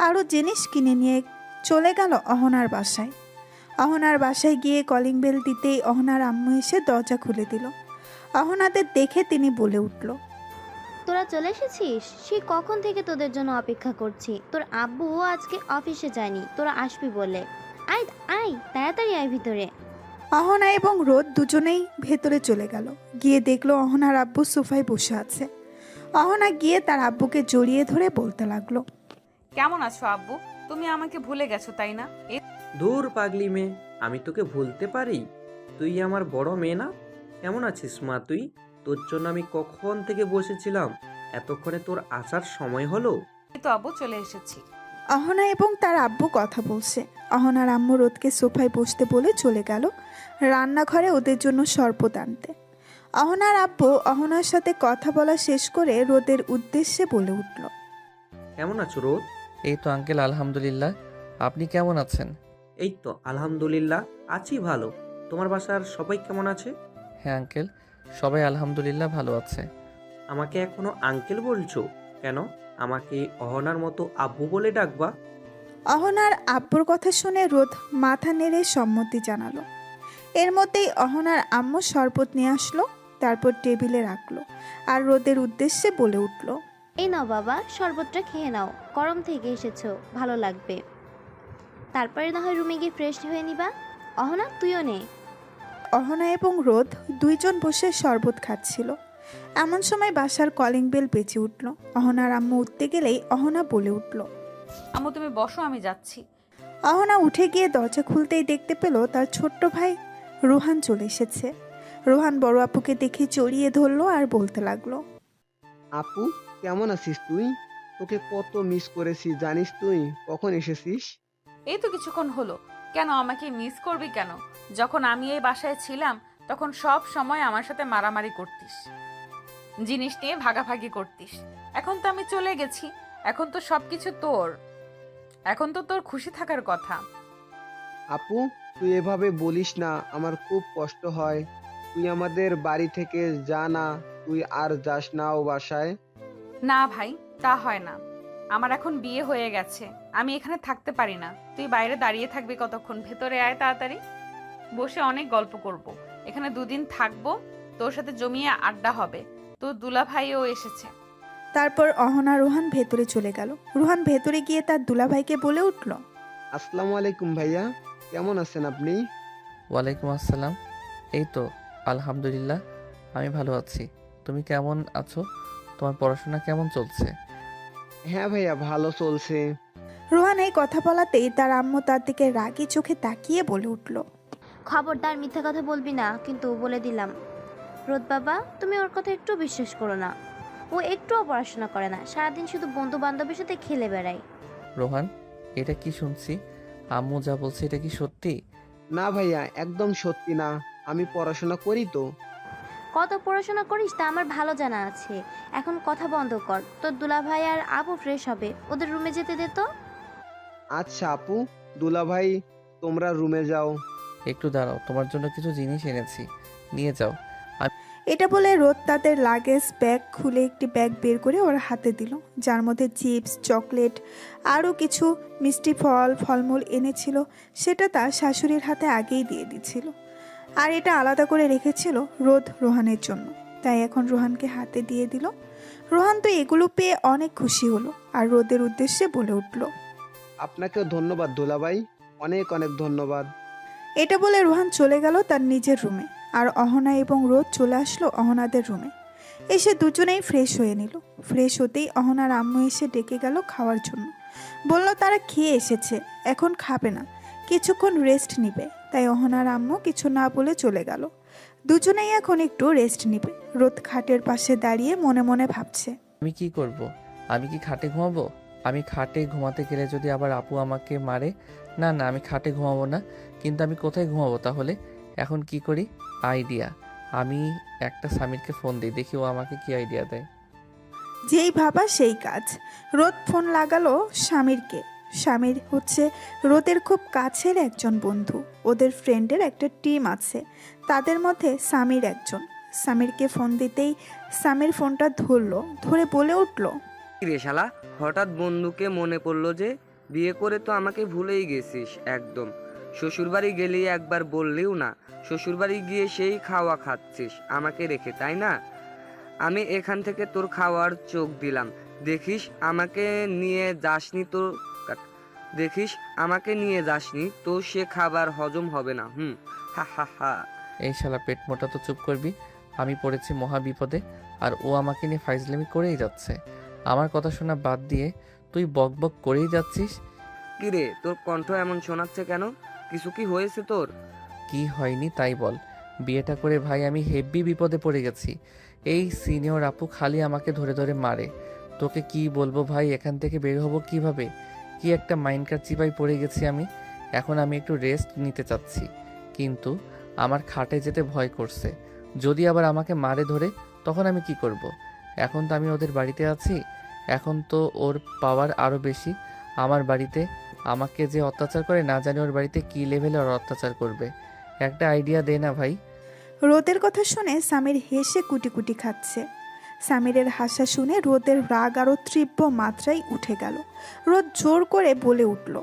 আরও জিনিস কিনে নিয়ে চলে গেল অহনার বাসায়। অহনার বাসায় গিয়ে কলিং বেল দিতেই অহনার আম্মু এসে দরজা খুলে দিল। অহনাদের দেখে তিনি বলে উঠল। তোরা চলে এসেছিস? সে কখন থেকে তোদের জন্য অপেক্ষা করছি। তোর আব্বুও আজকে অফিসে যায়নি, তোরা আসবি বলে। আয় আয়, তাড়াতাড়ি আয় ভিতরে। অহনা এবং রোদ দুজনেই ভেতরে চলে গেল। গিয়ে দেখলো অহনার আব্বু সোফায় বসে আছে। অহনা গিয়ে তার আব্বুকে জড়িয়ে ধরে বলতে লাগলো। কেমন আছো আব্বু? তুমি আমাকে ভুলে গেছো তাই না? দূর পাগলি মেয়ে, আমি তোকে ভুলতে পারি? তুই আমার বড় মেয়ে না? কেমন আছিস মা তুই? তোর জন্য আমি কখন থেকে বসেছিলাম, এতক্ষণে তোর আসার সময় হলো। এই তো আব্বু চলে এসেছি। অহনা এবং তার আব্বু কথা বলছে। অহনার আম্মু রোদকে সোফায় বসতে বলে চলে গেল রান্নাঘরে ওদের জন্য শরবত আনতে। অহনার আব্বু অহনার সাথে কথা বলা শেষ করে রোদের উদ্দেশ্যে বলে উঠল, কেমন আছো রোদ? এই তো আঙ্কেল, আলহামদুলিল্লাহ। আপনি কেমন আছেন? এই তো আলহামদুলিল্লাহ, আছি ভালো। তোমার বাসার সবাই কেমন আছে? হ্যাঁ আঙ্কেল, সবাই আলহামদুলিল্লাহ ভালো আছে। আমাকে এখনো আঙ্কেল বলছো কেন? আমাকে অহনার মতো আব্বু বলে ডাকবা। অহনার আব্বুর কথা শুনে রোদ মাথা নেড়ে সম্মতি জানালো। এর মধ্যেই অহনার আম্মু শরবত নিয়ে আসলো, তারপর টেবিলে রাখলো আর রোদের উদ্দেশ্যে বলে উঠল, এই নাও বাবা, শরবতটা খেয়ে নাও, গরম থেকে এসেছো, ভালো লাগবে। তারপরে না হয় রুমে গিয়ে ফ্রেশ হয়ে নিবা। অহনা, তুইও নে। অহনা এবং রোদ দুইজন বসে শরবত খাচ্ছিল। এমন সময় বাসার কলিং বেল বেজে উঠল। অহনার আম্মু উঠতে গেলেই অহনা বলে উঠল, আম্মু তুমি বসো, আমি যাচ্ছি। অহনা উঠে গিয়ে দরজা খুলতেই দেখতে পেল তার ছোট্ট ভাই রোহান চলে এসেছে। রোহান বড় আপুকে দেখে জড়িয়ে ধরলো আর বলতে লাগলো, আপু, কেমন আছিস তুই? তোকে কত মিস করেছি জানিস তুই? কখন এসেছিস? এই তো কিছুক্ষণ হলো। কেন আমাকে মিস করবি কেন? যখন আমি এই বাসায় ছিলাম তখন সব সময় আমার সাথে মারামারি করতিস, জিনিস নিয়ে ভাগাভাগি করতিস। এখন তো আমি চলে গেছি, এখন তো সবকিছু তোর, এখন তো তোর খুশি থাকার কথা। আপু, তুই এভাবে বলিস না, আমার খুব কষ্ট হয়। তুই আমাদের বাড়ি থেকে যা না, তুই আর যাস না ও বাসায়। না ভাই, তা হয় না। আমার এখন বিয়ে হয়ে গেছে, আমি এখানে থাকতে পারি না। তুই বাইরে দাঁড়িয়ে থাকবি কতক্ষণ? ভেতরে আয় তাড়াতাড়ি, বসে অনেক গল্প করব। এখানে দুদিন থাকবো, তোর সাথে জমিয়ে আড্ডা হবে। তোর দুলা ভাইও এসেছে। তারপর অহনা রোহান ভেতরে চলে গেল। রোহান ভেতরে গিয়ে তার দুলাভাইকে বলে উঠল, আসসালামু আলাইকুম ভাইয়া, কেমন আছেন আপনি? ওয়ালাইকুম আসসালাম। এই তো আলহামদুলিল্লাহ, আমি ভালো আছি। তুমি কেমন আছো? তোমার পড়াশোনা কেমন চলছে? হ্যাঁ ভাইয়া, ভালো চলছে। রোহান এই কথা বলাতেই তার আম্মু তার দিকে রাগী চোখে তাকিয়ে বলে উঠল, খবরদার মিথ্যা কথা বলবি না, কিন্তু বলে দিলাম। রোদ বাবা, তুমি ওর কথা একটু বিশ্বাস করো না। ও একটুও পড়াশোনা করে না, সারাদিন শুধু বন্ধু বান্ধবের সাথে খেলে বেড়ায়। রোহান, এটা কি শুনছি? আম্মু যা বলছে এটা কি সত্যি? না ভাইয়া, একদম সত্যি না, আমি পড়াশোনা করি তো। কত পড়াশোনা করিস তা আমার ভালো জানা আছে। এখন কথা বন্ধ কর, তোর দুলাভাই আর আপু ফ্রেশ হবে, ওদের রুমে যেতে দে তো। আচ্ছা আপু, দুলাভাই তোমরা রুমে যাও। একটু দাঁড়াও, তোমার জন্য কিছু জিনিস এনেছি, নিয়ে যাও। এটা বলে রোদ তাদের লাগেজ ব্যাগ খুলে একটি ব্যাগ বের করে ওর হাতে দিল, যার মধ্যে চিপস, চকলেট, আরও কিছু মিষ্টি ফলমূল এনেছিল। সেটা তার শাশুড়ির হাতে আগেই দিয়ে দিচ্ছিল, আর এটা আলাদা করে রেখেছিল রোদ রোহানের জন্য। তাই এখন রোহানকে হাতে দিয়ে দিল। রোহান তো এগুলো পেয়ে অনেক খুশি হলো আর রোদের উদ্দেশ্যে বলে উঠল, আপনাকেও ধন্যবাদ দুলাভাই, অনেক অনেক ধন্যবাদ। এটা বলে রোহান চলে গেল তার নিজের রুমে, আর অহনা এবং রোদ চলে আসলো অহনাদের রুমে। এসে দুজনেই ফ্রেশ হয়ে নিল। ফ্রেশ হতেই অহনার আম্মু এসে ডেকে গেল খাওয়ার জন্য। বলল তারা খেয়ে এসেছে, এখন খাবে না, কিছুক্ষণ রেস্ট নিবে। তাই অহনার আম্মু কিছু না বলে চলে গেল। দুজনেই এখন একটু রেস্ট নিবে। রোদ খাটের পাশে দাঁড়িয়ে মনে মনে ভাবছে, আমি কি করব? আমি কি খাটে ঘুমাবো? আমি খাটে ঘুমাতে গেলে যদি আবার আপু আমাকে মারে। না না, আমি খাটে ঘুমাবো না। কিন্তু আমি কোথায় ঘুমাবো তাহলে? এখন কি করি? আইডিয়া। আমি একটা সামিরকে ফোন দিই, দেখি ও আমাকে কি আইডিয়া দেয়। যেই ভাবা সেই কাজ। রোদ ফোন লাগালো স্বামীরকে। স্বামীর হচ্ছে রোদের খুব কাছের একজন বন্ধু। ওদের ফ্রেন্ডের একটা টিম আছে, তাদের মধ্যে সামির একজন। সামিরকে ফোন দিতেই সামির ফোনটা ধরলো, ধরে বলে উঠল, রে শালা, হঠাৎ বন্ধুকে মনে পড়লো যে? বিয়ে করে তো আমাকে ভুলেই গেছিস একদম। শ্বশুরবাড়ি গেলেই একবার বললেও না, শ্বশুরবাড়ি গিয়ে সেই খাওয়া খাচ্ছিস আমাকে রেখে, তাই না? আমি এখান থেকে তোর খাওয়ার চোখ দিলাম, দেখিস আমাকে নিয়ে যাসনি তো। দেখিস আমাকে নিয়ে যাসনি তো সে খাবার হজম হবে না। হা হা হা। এই শালা পেট মোটা, তো চুপ করবি। আমি পড়েছি মহা বিপদে, আর ও আমাকে নিয়ে ফাইজলামি করেই যাচ্ছে। আমার কথা শোনা বাদ দিয়ে তুই বক বক করেই যাচ্ছিস। কিরে, তোর কণ্ঠ এমন শোনাচ্ছে কেন? কিছু কি হয়েছে তোর? কি হয়নি তাই বল। বিয়েটা করে ভাই আমি হেব্বি বিপদে পড়ে গেছি। এই সিনিয়র আপু খালি আমাকে ধরে ধরে মারে। তোকে কি বলবো ভাই, এখান থেকে বের হবো কিভাবে? কি একটা মাইন্ডকার চিপায় পড়ে গেছি আমি। এখন আমি একটু রেস্ট নিতে চাচ্ছি, কিন্তু আমার খাটে যেতে ভয় করছে। যদি আবার আমাকে মারে ধরে তখন আমি কি করব? এখন তো আমি ওদের বাড়িতে আছি, এখন তো ওর পাওয়ার আরও বেশি আমার বাড়িতে। আমাকে যে অত্যাচার করে না জানি ওর বাড়িতে কী লেভেলে ওর অত্যাচার করবে। একটা আইডিয়া দে না ভাই। রোদের কথা শুনে সামির হেসে কুটি কুটি খাচ্ছে। সামিরের হাসা শুনে রোদের রাগ আরও তীব্র মাত্রায় উঠে গেল। রোদ জোর করে বলে উঠল,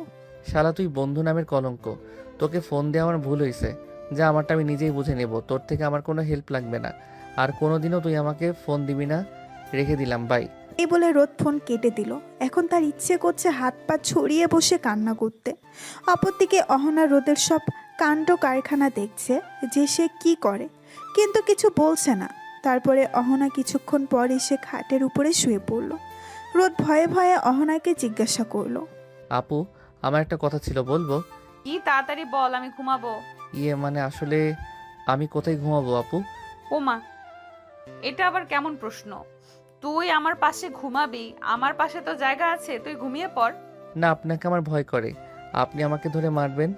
শালা তুই বন্ধু নামের কলঙ্ক। তোকে ফোন দেওয়া আমার ভুল হয়েছে, যা আমারটা আমি নিজেই বুঝে নেব। তোর থেকে আমার কোনো হেল্প লাগবে না, আর কোনোদিনও তুই আমাকে ফোন দিবি না। রেখে দিলাম, বাই। এই বলে রোদ ফোন কেটে দিল। এখন তার ইচ্ছে করছে হাত পা ছড়িয়ে বসে কান্না করতে। অপরদিকে অহনা রোদের সব কাণ্ড কারখানা দেখছে যে সে কি করে, কিন্তু কিছু বলছে না। তারপরে অহনা কিছুক্ষণ পর এসে খাটের উপরে শুয়ে পড়ল। রোদ ভয়ে ভয়ে অহনাকে জিজ্ঞাসা করলো, আপু, আমার একটা কথা ছিল, বলবো? কি তাড়াতাড়ি বল, আমি ঘুমাবো। মানে আসলে আমি কোথায় ঘুমাবো আপু? ওমা, এটা আবার কেমন প্রশ্ন? তুই আমার পাশে ঘুমাবি, আমার পাশে তো জায়গা আছে, তুই ঘুমিয়ে পড়। না, আপনাকে আমার ভয় করে। আপনি আমাকে ধরে মারবেন,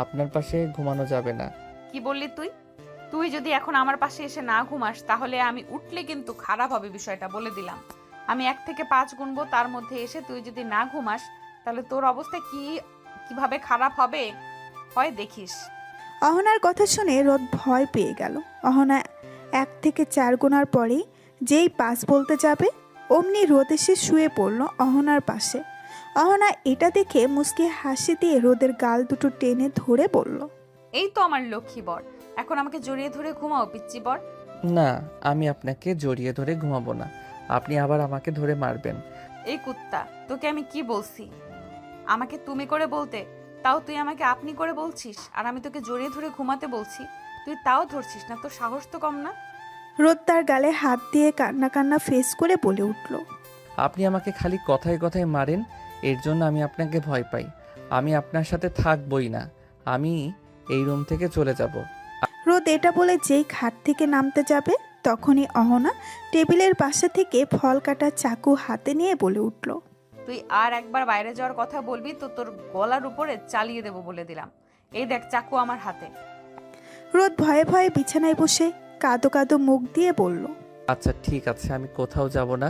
আপনার পাশে ঘুমানো যাবে না। কি বললি তুই? তুই যদি এখন আমার পাশে এসে না ঘুমাস তাহলে আমি উঠলে কিন্তু খারাপ হবে, বিষয়টা বলে দিলাম। আমি 1 থেকে 5 গুনবো, তার মধ্যে এসে তুই যদি না ঘুমাস তাহলে তোর অবস্থা কিভাবে খারাপ হবে হয় দেখিস। অহনার কথা শুনে রোদ ভয় পেয়ে গেল। অহনা 1 থেকে 4 গোনার পরেই যেই 5 বলতে যাবে অমনি রোদ এসে শুয়ে পড়ল অহনার পাশে। অহনা এটা দেখে মুচকি হাসি দিয়ে রোদের গাল দুটো টেনে ধরে বলল, এই তো আমার লক্ষ্মী বর, এখন আমাকে জড়িয়ে ধরে ঘুমাও পিচ্চি বর। না, আমি আপনাকে জড়িয়ে ধরে ঘুমাবো না, আপনি আবার আমাকে ধরে মারবেন। এই কুত্তা, তোকে আমি কি বলছি? আমাকে তুমি করে বলতে, তাও তুই আমাকে আপনি করে বলছিস। আর আমি তোকে জড়িয়ে ধরে ঘুমাতে বলছি, তুই তাও ধরছিস না। তোর সাহস তো কম না। রোদ তার গালে হাত দিয়ে কান্না কান্না ফেস করে বলে উঠল, আপনি আমাকে খালি কথায় কথায় মারেন, এর জন্য আমি আপনাকে ভয় পাই। আমি আপনার সাথে থাকবই না, আমি এই রুম থেকে চলে যাব। রোদ এটা বলে যেই খাট থেকে নামতে যাবে তখনই অহনা টেবিলের পাশে থেকে ফল কাটার চাকু হাতে নিয়ে বলে উঠল, তুই আর একবার বাইরে যাওয়ার কথা বলবি তো তোর গলার উপরে চালিয়ে দেব বলে দিলাম। এই দেখ চাকু আমার হাতে। রোদ ভয়ে ভয়ে বিছানায় বসে কাঁদো কাঁদো মুখ দিয়ে বলল, আচ্ছা ঠিক আছে, আমি কোথাও যাব না,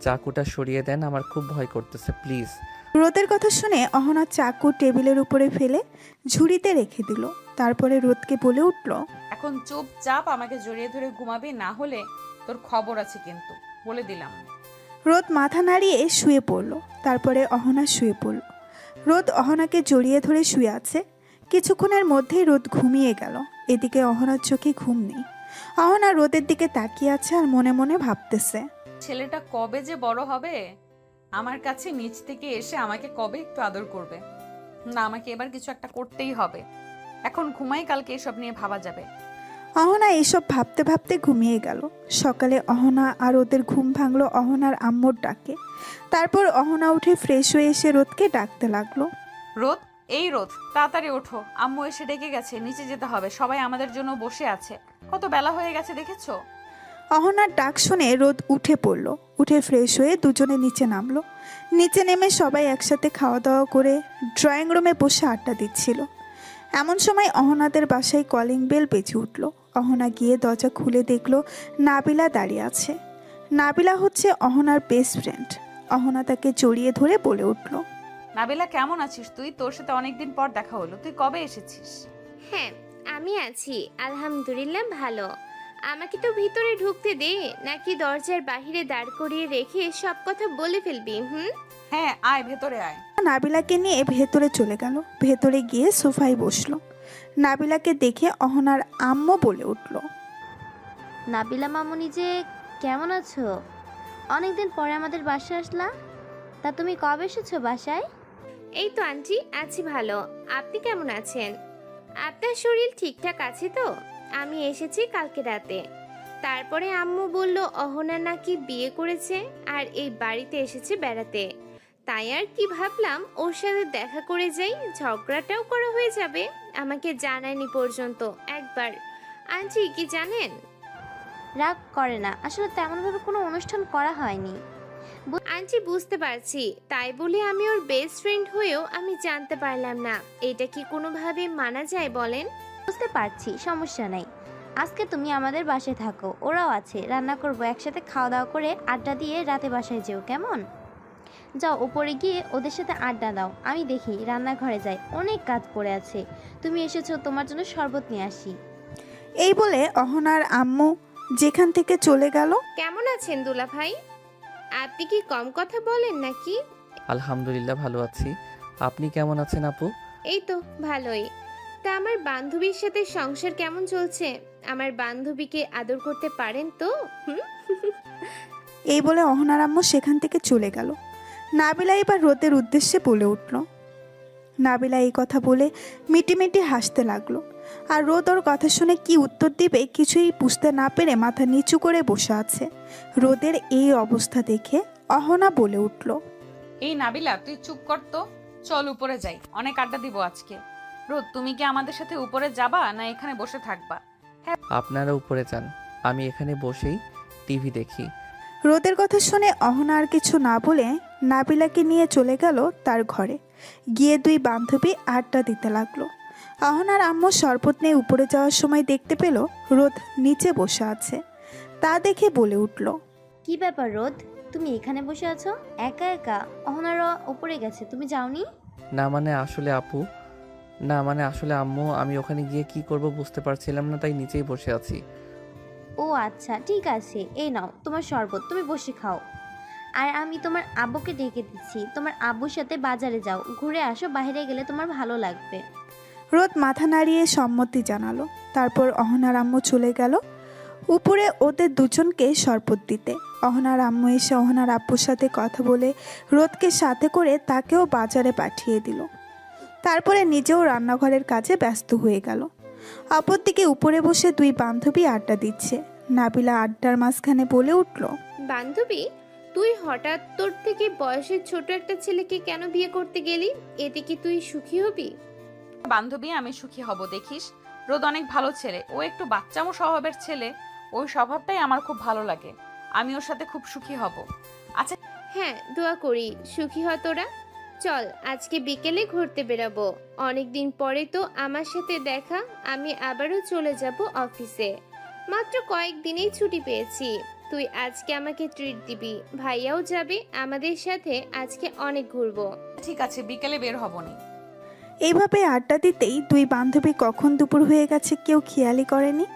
চাকুটা সরিয়ে দেন, আমার খুব ভয় করতেছে, প্লিজ। রোদের কথা শুনে অহনা চাকু টেবিলের উপরে ফেলে ঝুড়িতে রেখে দিল। তারপরে রোদকে বলে উঠল, এখন চুপচাপ আমাকে জড়িয়ে ধরে ঘুমাবি, না হলে তোর খবর আছে কিন্তু, বলে দিলাম। রোদ মাথা নাড়িয়ে শুয়ে পড়ল। তারপরে অহনা শুয়ে পড়ল। রোদ অহনাকে জড়িয়ে ধরে শুয়ে আছে। কিছুক্ষণের মধ্যেই রোদ ঘুমিয়ে গেল। এদিকে অহনার চোখে ঘুম নেই। অহনা রোদের দিকে তাকিয়ে আছে আর মনে মনে ভাবতেছে, ছেলেটা কবে যে বড় হবে, আমার কাছে নিচ থেকে এসে আমাকে কবে একটু আদর করবে। না, আমাকে এবার কিছু একটা করতেই হবে। এখন ঘুমাই, কালকে এসব নিয়ে ভাবা যাবে। অহনা এসব ভাবতে ভাবতে ঘুমিয়ে গেল। সকালে অহনা আর ওদের ঘুম ভাঙলো অহনার আম্মুর ডাকে। তারপর অহনা উঠে ফ্রেশ হয়ে এসে রোদকে ডাকতে লাগলো, রোদ, এই রোদ, তাড়াতাড়ি ওঠো, আম্মু এসে ডেকে গেছে, নিচে যেতে হবে, সবাই আমাদের জন্য বসে আছে, কত বেলা হয়ে গেছে দেখেছো। অহনার ডাক শুনে রোদ উঠে পড়ল। উঠে ফ্রেশ হয়ে দুজনে নিচে নামলো। নিচে নেমে সবাই একসাথে খাওয়া দাওয়া করে ড্রয়িং রুমে বসে আড্ডা দিচ্ছিল। এমন সময় অহনাদের বাসায় কলিং বেল বেজে উঠল। অহনা গিয়ে দরজা খুলে দেখলো নাবিলা দাঁড়িয়ে আছে। নাবিলা হচ্ছে অহনার বেস্ট ফ্রেন্ড। অহনা তাকে জড়িয়ে ধরে বলে উঠল, নাবিলা কেমন আছিস তুই? তোর সাথে অনেকদিন পর দেখা হলো, তুই কবে এসেছিস? হ্যাঁ, আমি আছি, আলহামদুলিল্লাহ ভালো। আমাকে তো ভিতরে ঢুকতে দে, নাকি দরজার বাহিরে দাঁড় করিয়ে রেখে সব কথা বলে ফেলবি? হ্যাঁ, আয় ভেতরে আয়। নাবিলাকে নিয়ে ভেতরে চলে গেল। ভেতরে গিয়ে সোফায় বসলো। নাবিলাকে দেখে অহনার আম্মু বলে উঠল, নাবিলা মামুনি যে কেমন আছো? অনেকদিন পরে আমাদের বাসায় আসলা, তা তুমি কবে এসেছো বাসায়? এই তো আন্টি, আছি ভালো। আপনি কেমন আছেন? আপনার শরীর ঠিকঠাক আছে তো? আমি এসেছি কালকে রাতে। তারপরে আম্মু বলল অহনা নাকি বিয়ে করেছে আর এই বাড়িতে এসেছে বেড়াতে। তাই আর কি ভাবলাম ওর সাথে দেখা করে যাই, ঝগড়াটাও করা হয়ে যাবে। আমাকে জানায়নি পর্যন্ত একবার। আন্টি কি জানেন? রাগ করে না, আসলে তেমনভাবে কোনো অনুষ্ঠান করা হয়নি। আন্টি বুঝতে পারছি, তাই বলে আমি ওর বেস্ট ফ্রেন্ড হয়েও আমি জানতে পারলাম না। এটা কি কোনোভাবে মানা যায় বলেন? বুঝতে পারছি, সমস্যা নাই। আজকে তুমি আমাদের বাসায় থাকো, ওরাও আছে, রান্না করবো, একসাথে খাওয়া দাওয়া করে আড্ডা দিয়ে রাতে বাসায় যেও, কেমন? যাও উপরে গিয়ে ওদের সাথে আড্ডা দাও, আমি দেখি রান্নাঘরে যাই, অনেক কাজ পড়ে আছে। তুমি এসেছো, তোমার জন্য শরবত নিয়ে আসি। এই বলে অহনার আম্মু যেখান থেকে চলে গেল। কেমন আছেন দুলা ভাই? আপনি কি কম কথা বলেন নাকি? আলহামদুলিল্লাহ ভালো আছি। আপনি কেমন আছেন আপু? এই তো ভালোই। তা আমার বান্ধবীর সাথে সংসার কেমন চলছে? আমার বান্ধবীকে আদর করতে পারেন তো? হুম? এই বলে অহনার আম্মু সেখান থেকে চলে গেল। নাবিলা এবার রোদের উদ্দেশ্যে বলে উঠল। নাবিলা এই কথা বলে মিটিমিটি হাসতে লাগলো। আর রোদ ওর কথা শুনে কি উত্তর দিবে কিছুই বুঝতে না পেরে মাথা নিচু করে বসে আছে। রোদের এই অবস্থা দেখে অহনা বলে উঠল, এই নাবিলা তুই চুপ কর তো, চল উপরে যাই, অনেক আড্ডা দিব আজকে। রোদ তুমি কি আমাদের সাথে উপরে যাবা না এখানে বসে থাকবা? আপনারা উপরে যান, আমি এখানে বসেই টিভি দেখি। রোদের কথা শুনে অহনা আর কিছু না বলে নাবিলাকে নিয়ে চলে গেল তার ঘরে। গিয়ে দুই বান্ধবী আড্ডা দিতে লাগলো। অহনার আম্মু শরবত নিয়ে উপরে যাওয়ার সময় দেখতে পেল রোদ নিচে বসে আছে। তা দেখে বলে উঠল, কি ব্যাপার রোদ, তুমি এখানে বসে আছো একা একা? অহনারা উপরে গেছে, তুমি যাওনি? না মানে আসলে আপু, না মানে আসলে আম্মু, আমি ওখানে গিয়ে কি করব বুঝতে পারছিলাম না, তাই নিচেই বসে আছি। ও আচ্ছা, ঠিক আছে, এই নাও তোমার শরবত, তুমি বসে খাও। আর আমি তোমার আব্বুকে ডেকে দিচ্ছি, তোমার আব্বুর সাথে বাজারে যাও, ঘুরে আসো, বাইরে গেলে তোমার ভালো লাগবে। রোদ মাথা নাড়িয়ে সম্মতি জানালো। তারপর অহনার আম্মু চলে গেল উপরে ওদের দুজনকে শরবত দিতে। অহনার আম্মু এসে অহনার আব্বুর সাথে কথা বলে রোদকে সাথে করে তাকেও বাজারে পাঠিয়ে দিল। তারপরে নিজেও রান্নাঘরের কাজে ব্যস্ত হয়ে গেল। অপরদিকে উপরে বসে দুই বান্ধবী আড্ডা দিচ্ছে। নাবিলা আড্ডার মাঝখানে বলে উঠল, বান্ধবী, তুই হঠাৎ তোর থেকে বয়সের ছোট একটা ছেলেকে কেন বিয়ে করতে গেলি? এতে কি তুই সুখী হবি? বান্ধবী আমি সুখী হব দেখিস। রোদ অনেক ভালো ছেলে, ও একটু বাচ্চামো স্বভাবের ছেলে, ওই স্বভাবটাই আমার খুব ভালো লাগে, আমি ওর সাথে খুব সুখী হব। আচ্ছা হ্যাঁ, দোয়া করি সুখী হ তোরা। চল আজকে বিকেলে ঘুরতে বেরাবো, অনেকদিন পরে তো আমার সাথে দেখা। আমি আবারও চলে যাব অফিসে, মাত্র কয়েকদিনেই ছুটি পেয়েছি। তুই আজকে আমাকে ট্রিট দিবি, ভাইয়াও যাবে আমাদের সাথে, আজকে অনেক ঘুরবো। ঠিক আছে, বিকেলে বের হবনি। এইভাবে আড্ডা দিতেই দুই বান্ধবী কখন দুপুর হয়ে গেছে কেউ খেয়ালই করেনি।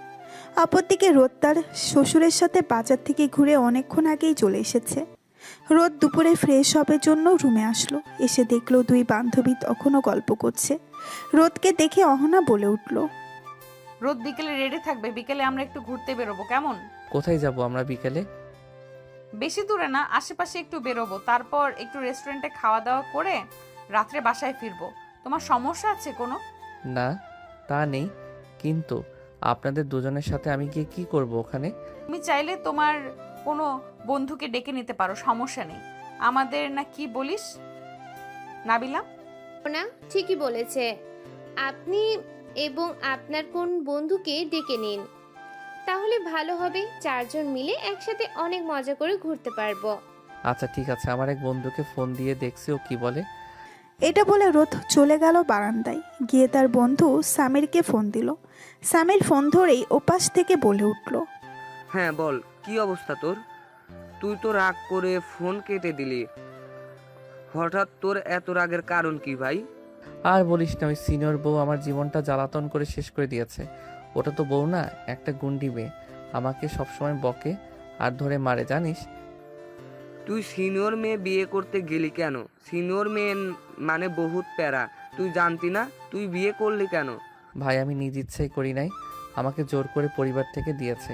অপরদিকে রোদ তার শ্বশুরের সাথে বাজার থেকে ঘুরে অনেকক্ষণ আগেই চলে এসেছে। রোদ দুপুরে ফ্রেশ হবার জন্য রুমে আসলো। এসে দেখলো দুই বান্ধবী তখনও গল্প করছে। রোদকে দেখে অহনা বলে উঠল, রোদ বিকেলে রেডি থাকবে, বিকেলে আমরা একটু ঘুরতে বেরোবো, কেমন? কোথায় যাব আমরা বিকেলে? বেশি দূরে না, আশেপাশে একটু বেরোবো, তারপর একটু রেস্টুরেন্টে খাওয়া দাওয়া করে রাত্রে বাসায় ফিরবো। তোমার সমস্যা আছে কোনো? না তা নেই, কিন্তু আপনাদের দুজনের সাথে আমি গিয়ে কি করব ওখানে? তুমি চাইলে তোমার কোনো বন্ধুকে ডেকে নিতে পারো, সমস্যা নেই। আমাদের না কি বলিস নাবিলা? না, ঠিকই বলেছে। আপনি এবং আপনার কোন বন্ধুকে ডেকে নিন, তাহলে ভালো হবে। চারজন মিলে একসাথে অনেক মজা করে ঘুরতে পারবো। আচ্ছা ঠিক আছে, আমার এক বন্ধুকে ফোন দিয়ে দেখছি ও কি বলে। এটা বলে রোদ চলে গেল বারান্দায়। গিয়ে তার বন্ধু সামিরকে ফোন দিল। সামির ফোন ধরেই ওপাশ থেকে বলে উঠল, হ্যাঁ বল, কি অবস্থা তোর? তুই তো রাগ করে ফোন কেটে দিলি, হঠাৎ তোর এত রাগের কারণ কি ভাই? আর বলিস না, ওই সিনিয়র বউ আমার জীবনটা জ্বালাতন করে শেষ করে দিয়েছে। ওটা তো বউ না, একটা গুন্ডি মেয়ে, আমাকে সবসময় বকে আর ধরে মারে জানিস। তুই সিনিয়র মেয়ে বিয়ে করতে গেলি কেন? সিনিয়র মেয়ে মানে বহুত প্যারা, তুই জানতি না? তুই বিয়ে করলি কেন? ভাই আমি নিজ ইচ্ছাই করি নাই, আমাকে জোর করে পরিবার থেকে দিয়েছে।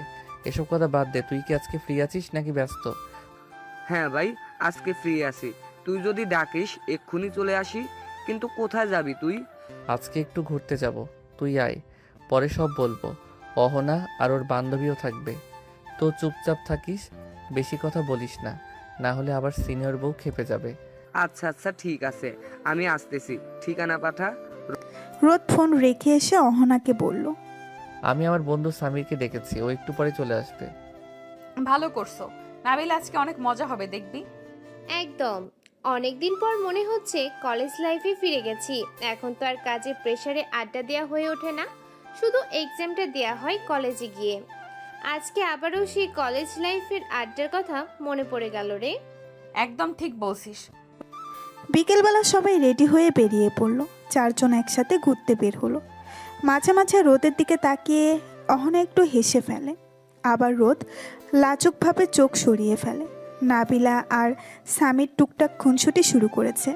এসব কথা বাদ দে, তুই কি আজকে ফ্রি আছিস নাকি ব্যস্ত? হ্যাঁ ভাই, আজকে ফ্রি আছি, তুই যদি ডাকিস এক্ষুনি চলে আসি। কিন্তু কোথায় যাবি তুই? আজকে একটু ঘুরতে যাব, তুই আয়, পরে সব বলবো। অহনা আর ওর বান্ধবীও থাকবে, তো চুপচাপ থাকিস, বেশি কথা বলিস না, না হলে আবার সিনিয়র বউ খেপে যাবে। আচ্ছা আচ্ছা ঠিক আছে, আমি আসতেছি, ঠিকানা পাঠা। রোদ ফোন রেখে এসে অহনাকে বলল, আমি আমার বন্ধু সামিরকে ডেকেছি, ও একটু পরে চলে আসবে। ভালো করছো নাবিলা, আজকে অনেক মজা হবে দেখবি। একদম। অনেকদিন পর মনে হচ্ছে কলেজ লাইফে ফিরে গেছি। এখন তো আর কাজের প্রেসারে আড্ডা দেওয়া হয়ে ওঠে না, শুধু এক্সামটা দেওয়া হয় কলেজে গিয়ে। আজকে আবারও সেই কলেজ লাইফের আড্ডার কথা মনে পড়ে গেল রে। একদম ঠিক বলছিস। বিকেলবেলা সবাই রেডি হয়ে বেরিয়ে পড়ল। চারজন একসাথে ঘুরতে বের হলো। মাঝে মাঝে রোদের দিকে তাকিয়ে অহনা একটু হেসে ফেলে, আবার রোদ লাজুকভাবে চোখ সরিয়ে ফেলে। নাবিলা আর সামির টুকটাক খুনসুটি শুরু করেছে।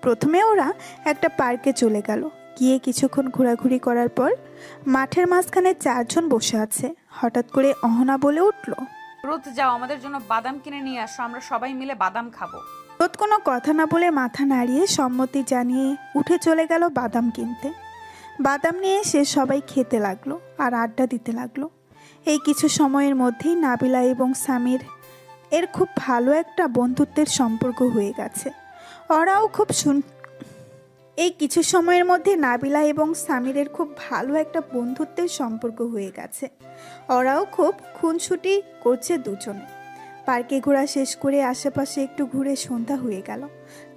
প্রথমে ওরা একটা পার্কে চলে গেল। গিয়ে কিছুক্ষণ ঘোরাঘুরি করার পর মাঠের মাঝখানে চারজন বসে আছে। হঠাৎ করে অহনা বলে উঠল, রোদ যাও, আমাদের জন্য বাদাম কিনে নিয়ে আসো, আমরা সবাই মিলে বাদাম খাবো। রোদ কোনো কথা না বলে মাথা নাড়িয়ে সম্মতি জানিয়ে উঠে চলে গেল বাদাম কিনতে। বাদাম নিয়ে এসে সবাই খেতে লাগলো আর আড্ডা দিতে লাগলো। এই কিছু সময়ের মধ্যেই নাবিলা এবং সামির এর খুব ভালো একটা বন্ধুত্বের সম্পর্ক হয়ে গেছে। ওরাও খুব এই কিছু সময়ের মধ্যে নাবিলা এবং সামিরের খুব ভালো একটা বন্ধুত্বের সম্পর্ক হয়ে গেছে। ওরাও খুব খুনসুটি করছে দুজনে। পার্কে ঘোরা শেষ করে আশেপাশে একটু ঘুরে সন্ধ্যা হয়ে গেল।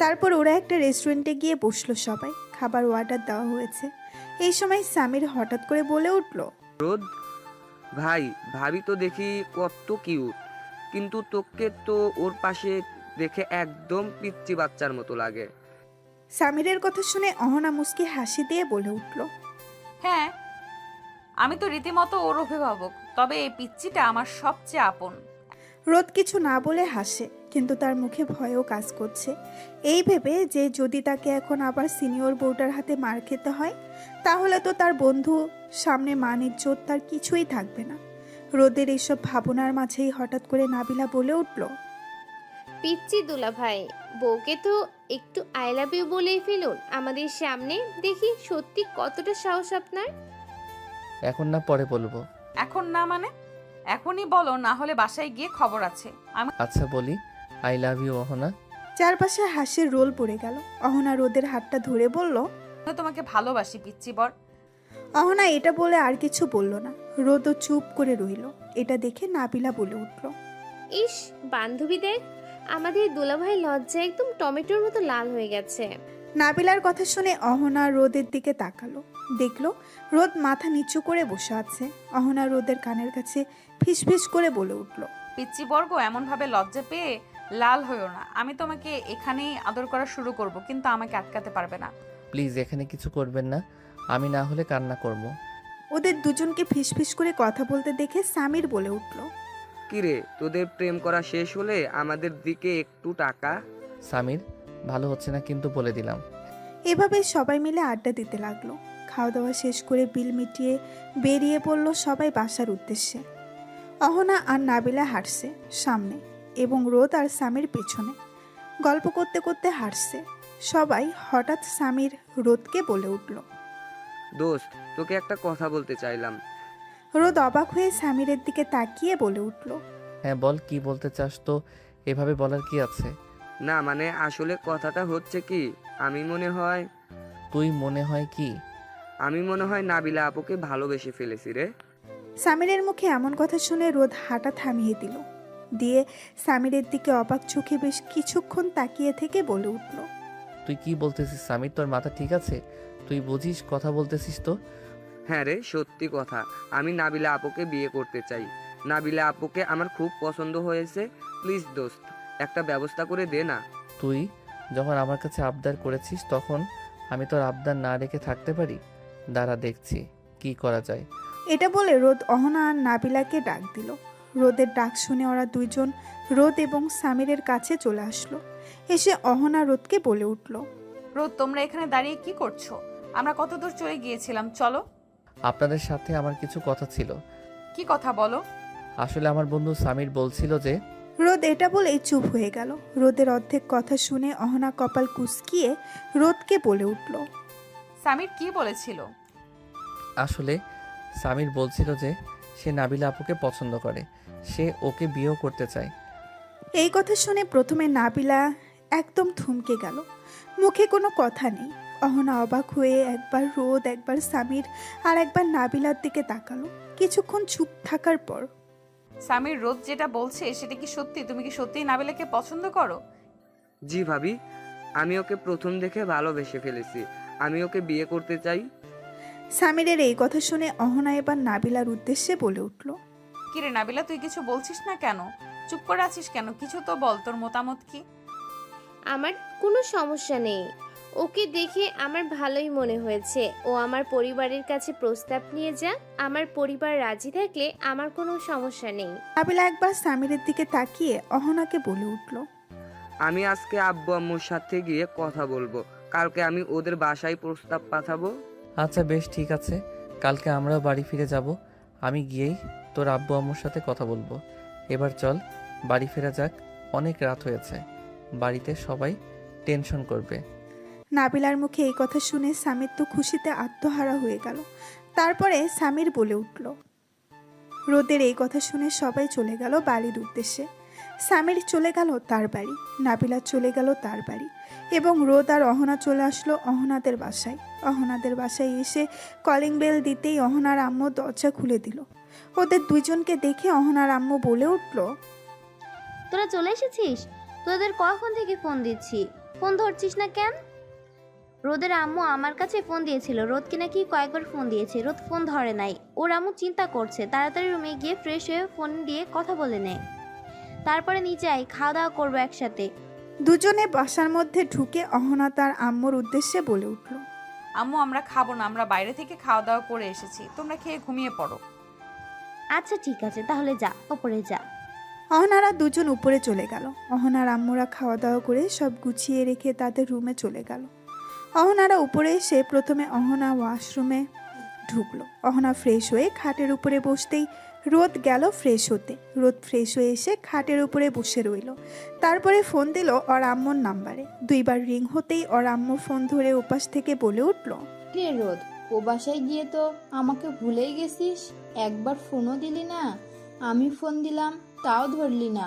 তারপর ওরা একটা রেস্টুরেন্টে গিয়ে বসলো সবাই। খাবার অর্ডার দেওয়া হয়েছে। এই সময় সামির হঠাৎ করে বলে উঠল, রোদ ভাই, ভাবি তো দেখি কত কিউট, কিন্তু তোকে তো ওর পাশে দেখে একদম পিচ্চি বাচ্চার মতো লাগে। সামিরের কথা শুনে অহনা মুস্কি হাসি দিয়ে বলে উঠল, হ্যাঁ, আমি তো রীতিমতো ওর অভিভাবক, তবে এই পিচ্চিটা আমার সবচেয়ে আপন। রোদ কিছু না বলে হাসে, কিন্তু তার মুখে ভয়ও কাজ করছে। এই ভেবে যে যদি তাকে এখন আবার সিনিয়র বোর্ডার হাতে মার খেতে হয়, তাহলে তো তার বন্ধু সামনে মান ইজ্জত তার কিছুই থাকবে না। রোদের এইসব ভাবনার মাঝেই হঠাৎ করে নাবিলা বলে উঠল, পিচ্চি দুলা ভাই, বউকে তো একটু আই লাভ ইউ বলেই ফেলুন আমাদের সামনে, দেখি সত্যি কতটা সাহস আপনার। এখন না, পরে বলবো। এখন না মানে? এখনই বলো, না হলে বাসায় গিয়ে খবর আছে। আমি আচ্ছা বলি, আই লাভ ইউ অহনা। চারপাশে হাসির রোল পড়ে গেল। অহনা রোদের হাতটা ধরে বলল, তোমাকে ভালোবাসি পিচ্চি বর। অহনা এটা বলে আর কিছু বলল না। রোদও চুপ করে রইল। এটা দেখে নাবিলা বলে উঠল, ইস বান্ধবীদের, আমাদের দুলাভাই লজ্জা একদম টমেটোর মতো লাল হয়ে গেছে। নাবিলার কথা শুনে অহনা রোদের দিকে তাকালো। দেখলো রোদ মাথা নিচু করে বসে আছে। অহনা রোদের কানের কাছে ফিসফিস করে বলে উঠল, পিচ্চি বর্গ, এমন ভাবে লজ্জা পেয়ে লাল হইও না। আমি তোমাকে এখানেই আদর করা শুরু করব, কিন্তু আমাকে আটকাতে পারবে না। প্লিজ এখানে কিছু করবেন না, আমি না হলে কান্না করব। ওদের দুজনকে ফিসফিস করে কথা বলতে দেখে সামির বলে উঠল, কিরে, তোদের প্রেম করা শেষ হলে আমাদের দিকে একটু টাকা। সামির, ভালো হচ্ছে না কিন্তু বলে দিলাম। এভাবে সবাই মিলে আড্ডা দিতে লাগলো। খাওয়া দাওয়া শেষ করে বিল মিটিয়ে বেরিয়ে পড়ল সবাই বাসার উদ্দেশ্যে। অহনা আর নাবিলা হাঁটছে সামনে এবং রোদ আর সামির পেছনে। গল্প করতে করতে হাঁটছে সবাই। হঠাৎ সামির রোদকে বলে উঠল, দোস্ত, তোকে একটা কথা বলতে চাইলাম। রোদ অবাক হয়ে সামিরের দিকে তাকিয়ে বলে উঠল, হ্যাঁ বল, কি বলতে চাস? তো এভাবে বলার কি আছে? না মানে আসলে কথাটা হচ্ছে কি, আমি মনে হয় কি? আমি মনে হয় নাবিলা আপুকে ভালোবেসে ফেলেছি রে। সামিরের মুখে এমন কথা শুনে রোদ হাঁটা থামিয়ে দিল। দিয়ে সামিরের দিকে অবাক চোখে বেশ কিছুক্ষণ তাকিয়ে থেকে বলে উঠল, তুই কি বলতেছিস সামির? তোর মাথা ঠিক আছে? তুই বুঝিস কথা বলতেছিস তো? হ্যাঁ রে, সত্যি কথা, আমি নাবিলা আপুকে বিয়ে করতে চাই। নাবিলা আপুকে আমার খুব পছন্দ হয়েছে। প্লিজ দোস্ত, একটা ব্যবস্থা করে দে না। তুই যখন আমার কাছে আবদার করেছিস, তখন আমি তোর আবদার না রেখে থাকতে পারি? দাঁড়া, দেখছি কি করা যায়। এটা বলে রোদ অহনা আর নাবিলাকে ডাক দিল। রোদের ডাক শুনে ওরা দুইজন রোদ এবং সামিরের কাছে চলে আসলো। এসে অহনা রোদকে বলে উঠল, রোদ, তোমরা এখানে দাঁড়িয়ে কি করছো? আমরা কত দূর চলে গিয়েছিলাম, চলো। আপনাদের সাথে আমার কিছু কথা ছিল। কি কথা বলো? আসলে আমার বন্ধু সামির বলছিল যে। রোদ এটা বলেই চুপ হয়ে গেল। রোদের অর্ধেক কথা শুনে অহনা কপাল কুঁচকিয়ে রোদকে বলে উঠল, সামির কি বলেছিল? আসলে সামির বলছিল যে সে নাবিলা আপুকে পছন্দ করে, সে ওকে বিয়েও করতে চায়। এই কথা শুনে প্রথমে নাবিলা একদম থমকে গেল। মুখে কোনো কথা নেই। অহনা অবাক হয়ে একবার রোদ, একবার সামির আর একবার নাবিলার দিকে তাকালো। কিছুক্ষণ চুপ থাকার পর, সামির, রোদ যেটা বলছে সেটা কি সত্যি? তুমি কি সত্যিই নাবিলাকে পছন্দ করো? জি ভাবি, আমি ওকে প্রথম দেখে ভালোবেসে ফেলেছি। আমি ওকে বিয়ে করতে চাই। সামিরের এই কথা শুনে অহনা এবার নাবিলার উদ্দেশ্যে বলে উঠল। কিরে নাবিলা, তুই কিছু বলছিস না কেন? চুপ করে আছিস কেন? কিছু তো বল, তোর মতামত কি? আমার কোনো সমস্যা নেই, ওকে দেখে আমার ভালোই মনে হয়েছে। ও আমার পরিবারের কাছে প্রস্তাব নিয়ে যাক, আমার পরিবার রাজি থাকলে আমার কোনো সমস্যা নেই। নাবিলা একবার সামিরের দিকে তাকিয়ে অহনাকে বলে উঠল। আমি আজকে আব্বু আম্মুর সাথে গিয়ে কথা বলবো, কালকে আমি ওদের বাসায় প্রস্তাব পাঠাবো। আচ্ছা বেশ, ঠিক আছে, কালকে আমরাও বাড়ি ফিরে যাব। আমি গিয়েই তোর আব্বু আম্মুর সাথে কথা বলবো। এবার চল বাড়ি ফেরা যাক, অনেক রাত হয়েছে, বাড়িতে সবাই টেনশন করবে। নাবিলার মুখে এই কথা শুনে সামির তো খুশিতে আত্মহারা হয়ে গেল। তারপরে সামির বলে উঠল। রোদের এই কথা শুনে সবাই চলে গেল বাড়ির উদ্দেশ্যে। সামির চলে গেল তার বাড়ি, নাবিলা চলে গেল তার বাড়ি, এবং রোদ আর অহনা চলে আসলো অহনাদের বাসায়। অহনাদের বাসায় এসে কলিং বেল দিতেই অহনার আম্মু দরজা খুলে দিল। ওদের দুইজনকে দেখে অহনার আম্মু বলে উঠল। তোরা চলে এসেছিস? তোদের কখন থেকে ফোন দিচ্ছি, ফোন ধরছিস না কেন? রোদের আম্মু আমার কাছে ফোন দিয়েছিল, রোদকে নাকি কয়েকবার ফোন দিয়েছে, রোদ ফোন ধরে নাই। ওর আম্মু চিন্তা করছে, তাড়াতাড়ি রুমে গিয়ে ফ্রেশ হয়ে ফোন দিয়ে কথা বলে নে, তারপরে নিচে আই, খাওয়া দাওয়া করবো একসাথে। দুজনে বাসার মধ্যে ঢুকে অহনা তার আম্মুর উদ্দেশ্যে বলে উঠল। আম্মু, আমরা খাবো না, আমরা বাইরে থেকে খাওয়া দাওয়া করে এসেছি, তোমরা খেয়ে ঘুমিয়ে পড়ো। আচ্ছা ঠিক আছে, তাহলে যা, ওপরে যা। অহনারা দুজন উপরে চলে গেল। অহনার আম্মুরা খাওয়া দাওয়া করে সব গুছিয়ে রেখে তাদের রুমে চলে গেল। অহনারা উপরে এসে প্রথমে অহনা ওয়াশরুমে ঢুকলো। অহনা ফ্রেশ হয়ে খাটের উপরে বসতেই রোদ গেল ফ্রেশ হতে। রোদ ফ্রেশ হয়ে এসে খাটের উপরে বসে রইল। তারপরে ফোন দিল ওর আম্মুর নাম্বারে। দুইবার রিং হতেই ওর আম্মু ফোন ধরে ওপাশ থেকে বলে উঠল। রে রোদ, ও বাসায় গিয়ে তো আমাকে ভুলেই গেছিস, একবার ফোনও দিলি না। আমি ফোন দিলাম তাও ধরলি না।